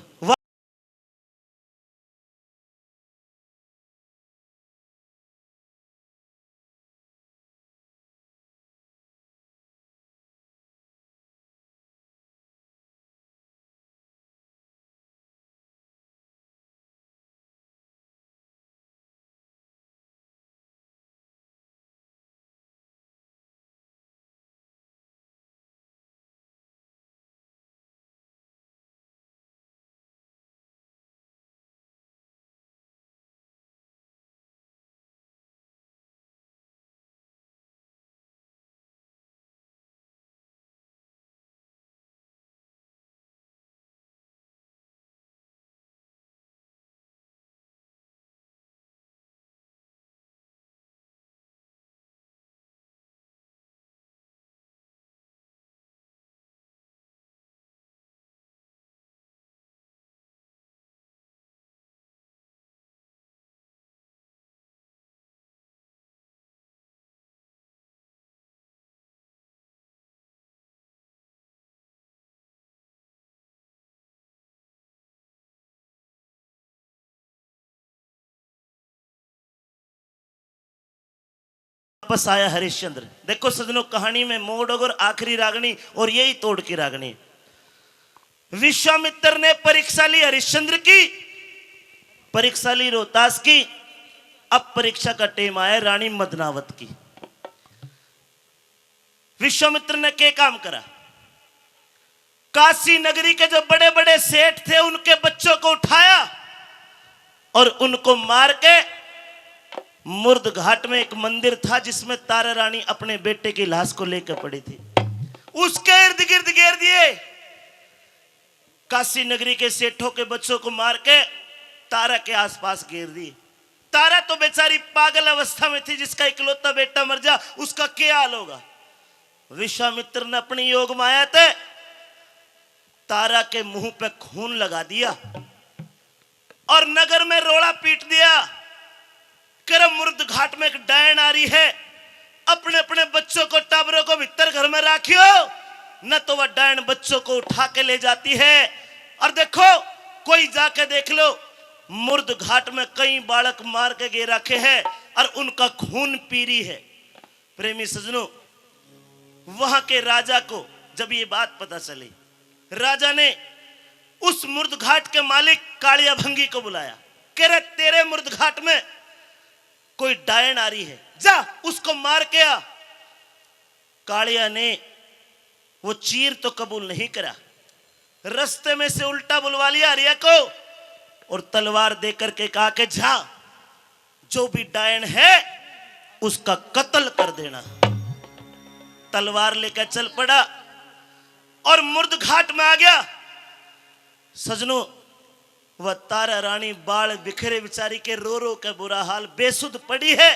वापस आया हरिश्चंद्र। देखो सजनों, कहानी में मोड़ और आखिरी रागनी और यही तोड़ की रागनी। विश्वामित्र ने परीक्षा ली हरिश्चंद्र की, परीक्षा ली रोहतास की। अब परीक्षा का टेम आया रानी मदनावत की। विश्वामित्र ने क्या काम करा? काशी नगरी के जो बड़े बड़े सेठ थे उनके बच्चों को उठाया और उनको मार के मुर्द घाट में एक मंदिर था जिसमें तारा रानी अपने बेटे की लाश को लेकर पड़ी थी, उसके इर्द गिर्द घेर दिए। काशी नगरी के सेठों के बच्चों को मार के तारा के आसपास घेर दिए। तारा तो बेचारी पागल अवस्था में थी, जिसका इकलौता बेटा मर जा उसका क्या हाल होगा। विश्वामित्र ने अपनी योग माया से तारा के मुंह पे खून लगा दिया और नगर में रोड़ा पीट दिया। करम मुर्द घाट में एक डायन आ रही है, अपने अपने बच्चों को टाबरों को भीतर घर में राखियो, न तो वह डायन बच्चों को उठा के ले जाती है। और देखो, कोई जाके देख लो, मुर्द घाट में कई बालक मार के गे रखे हैं और उनका खून पी रही है। प्रेमी सजनों, वहां के राजा को जब ये बात पता चली, राजा ने उस मुर्द घाट के मालिक कालिया भंगी को बुलाया। कह रहे, तेरे मुर्द घाट में कोई डायन आ रही है, जा उसको मार के आ। कालिया ने वो चीर तो कबूल नहीं करा, रास्ते में से उल्टा बुलवा लिया हरिया को और तलवार देकर के कहा कि जा, जो भी डायन है उसका कत्ल कर देना। तलवार लेकर चल पड़ा और मुर्द घाट में आ गया। सजनों, वह तारा रानी बाल बिखरे बिचारी के रो रो के बुरा हाल, बेसुध पड़ी है।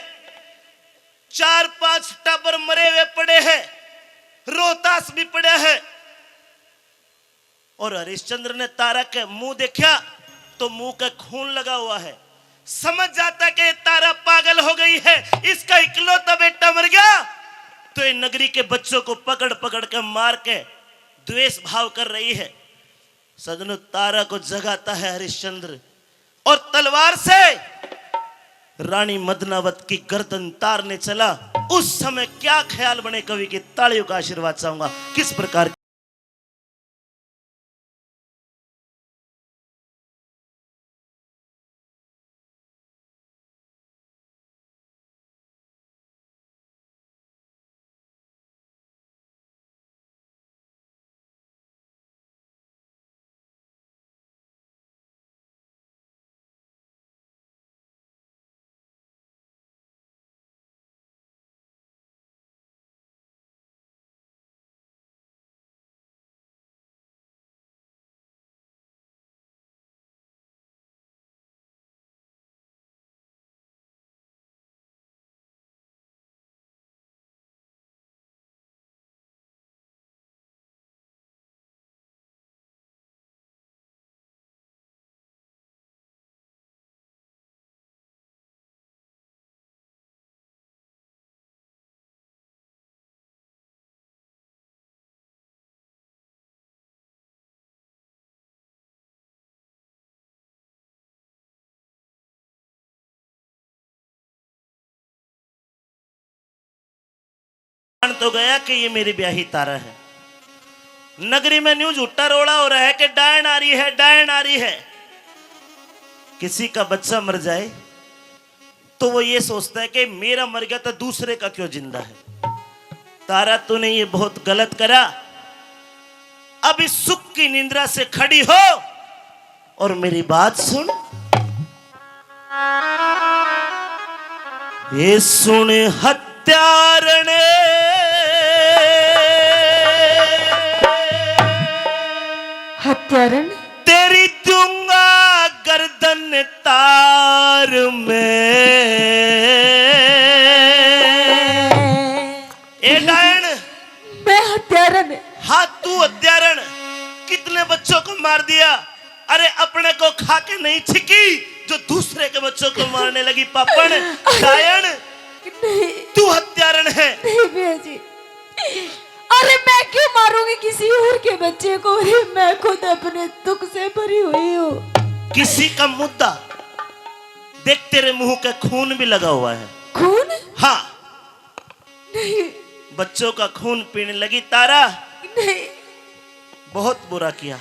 4-5 टाबर मरे हुए पड़े हैं, रोहतास भी पड़ा है। और हरिश्चंद्र ने तारा के मुंह देखा तो मुंह का खून लगा हुआ है। समझ जाता कि तारा पागल हो गई है, इसका इकलौता बेटा मर गया, तो ये नगरी के बच्चों को पकड़ पकड़ के मार के द्वेष भाव कर रही है। सदनु, तारा को जगाता है हरिश्चंद्र और तलवार से रानी मदनावत की गर्दन तारने चला। उस समय क्या ख्याल बने कवि की तालियों का आशीर्वाद चाहूंगा, किस प्रकार जान तो गया कि ये मेरी ब्याही तारा है। नगरी में न्यूज उट्टा रोड़ा हो रहा है कि डायन आ रही है, डायन आ रही है। किसी का बच्चा मर जाए तो वो ये सोचता है कि मेरा मर गया तो दूसरे का क्यों जिंदा है। तारा तूने ये बहुत गलत करा। अब इस सुख की निंद्रा से खड़ी हो और मेरी बात सुन। ये सुन हत्यारणे, हत्यारण तेरी दूंगा गर्दन तार में। ए डायन, मैं हत्यारण। हाँ तू हत्यारण। कितने बच्चों को मार दिया। अरे अपने को खा के नहीं छिकी जो दूसरे के बच्चों को मारने लगी। पापड़ डायन, नहीं तू हत्यारण है। नहीं भैया जी, अरे मैं क्यों मारूंगी किसी और के बच्चे को। अरे मैं खुद अपने दुख से भरी हुई हूँ। किसी का मुद्दा देख, तेरे मुंह का खून भी लगा हुआ है। खून? हाँ, नहीं बच्चों का खून पीने लगी तारा। नहीं बहुत बुरा किया।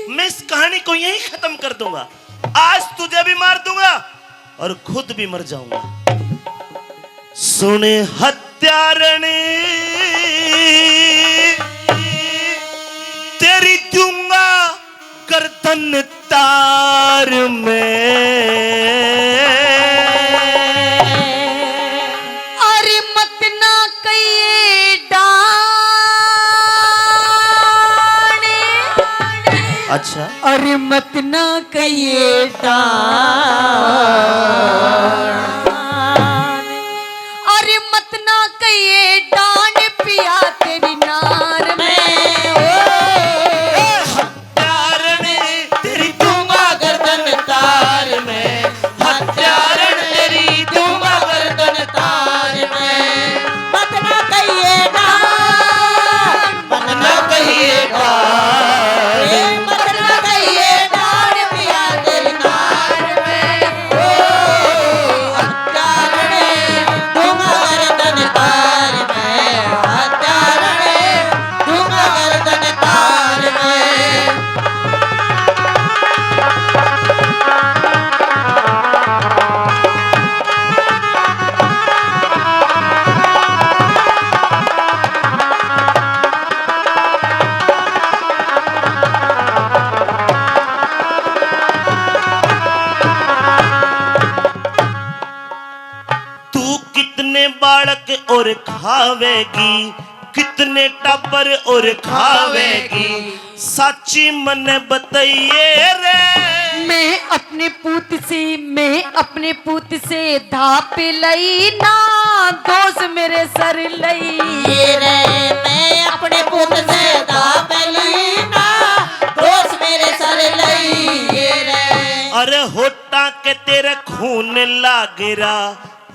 मैं इस कहानी को यहीं खत्म कर दूंगा। आज तुझे भी मार दूंगा और खुद भी मर जाऊंगा। सुने हत्यारणी, तेरी दूंगा गर्दन तार में। अरे मत ना कहिए डाने। अच्छा, अरे मत ना कहिए डाने। अरे मत ना कहिए डान पिया तेरी नार में। हत्यारणी, तेरी दूंगा गर्दन तार में। हत्यारण, तेरी दूंगा गर्दन तार में। मत ना कहिए डान, मत ना कहिए डान। मत ना कहिए डान पिया तेरी नार में। हत्यारणे दूंगा गर्दन तार में। हत्यारणे दूंगा गर्दन तार में। तू कितने बालक और खावेगी, कितने टाबर और खावेगी। साची मन बताइए रे। मैं अपने पूत से धाप लई ना दोस्त मेरे सर लई। ये रे मैं अपने पुत से दापली ना दोस्त मेरे सर लई। ये रे अरे होटा के तेरे खून लागेरा,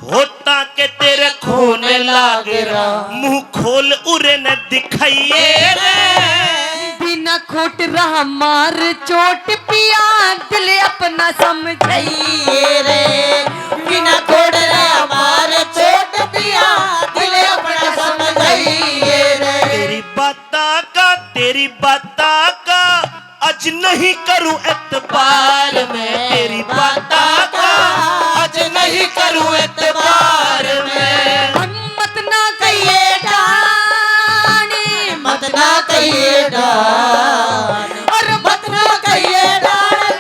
होटा के तेरे खून लागेरा। मुंह खोल उरे न दिखाइए रे। बिना खोट रहा मार चोट पिया दिल अपना समझाइए। ये रे बिना कोड रे हमार चोट पिया दिल अपना समझाइए रे। तेरी बाता का आज नहीं करूं एतबार में। तेरी बाता का आज नहीं करूं एतबार में। मत ना कहिए डाने। मत ना कहिए डान।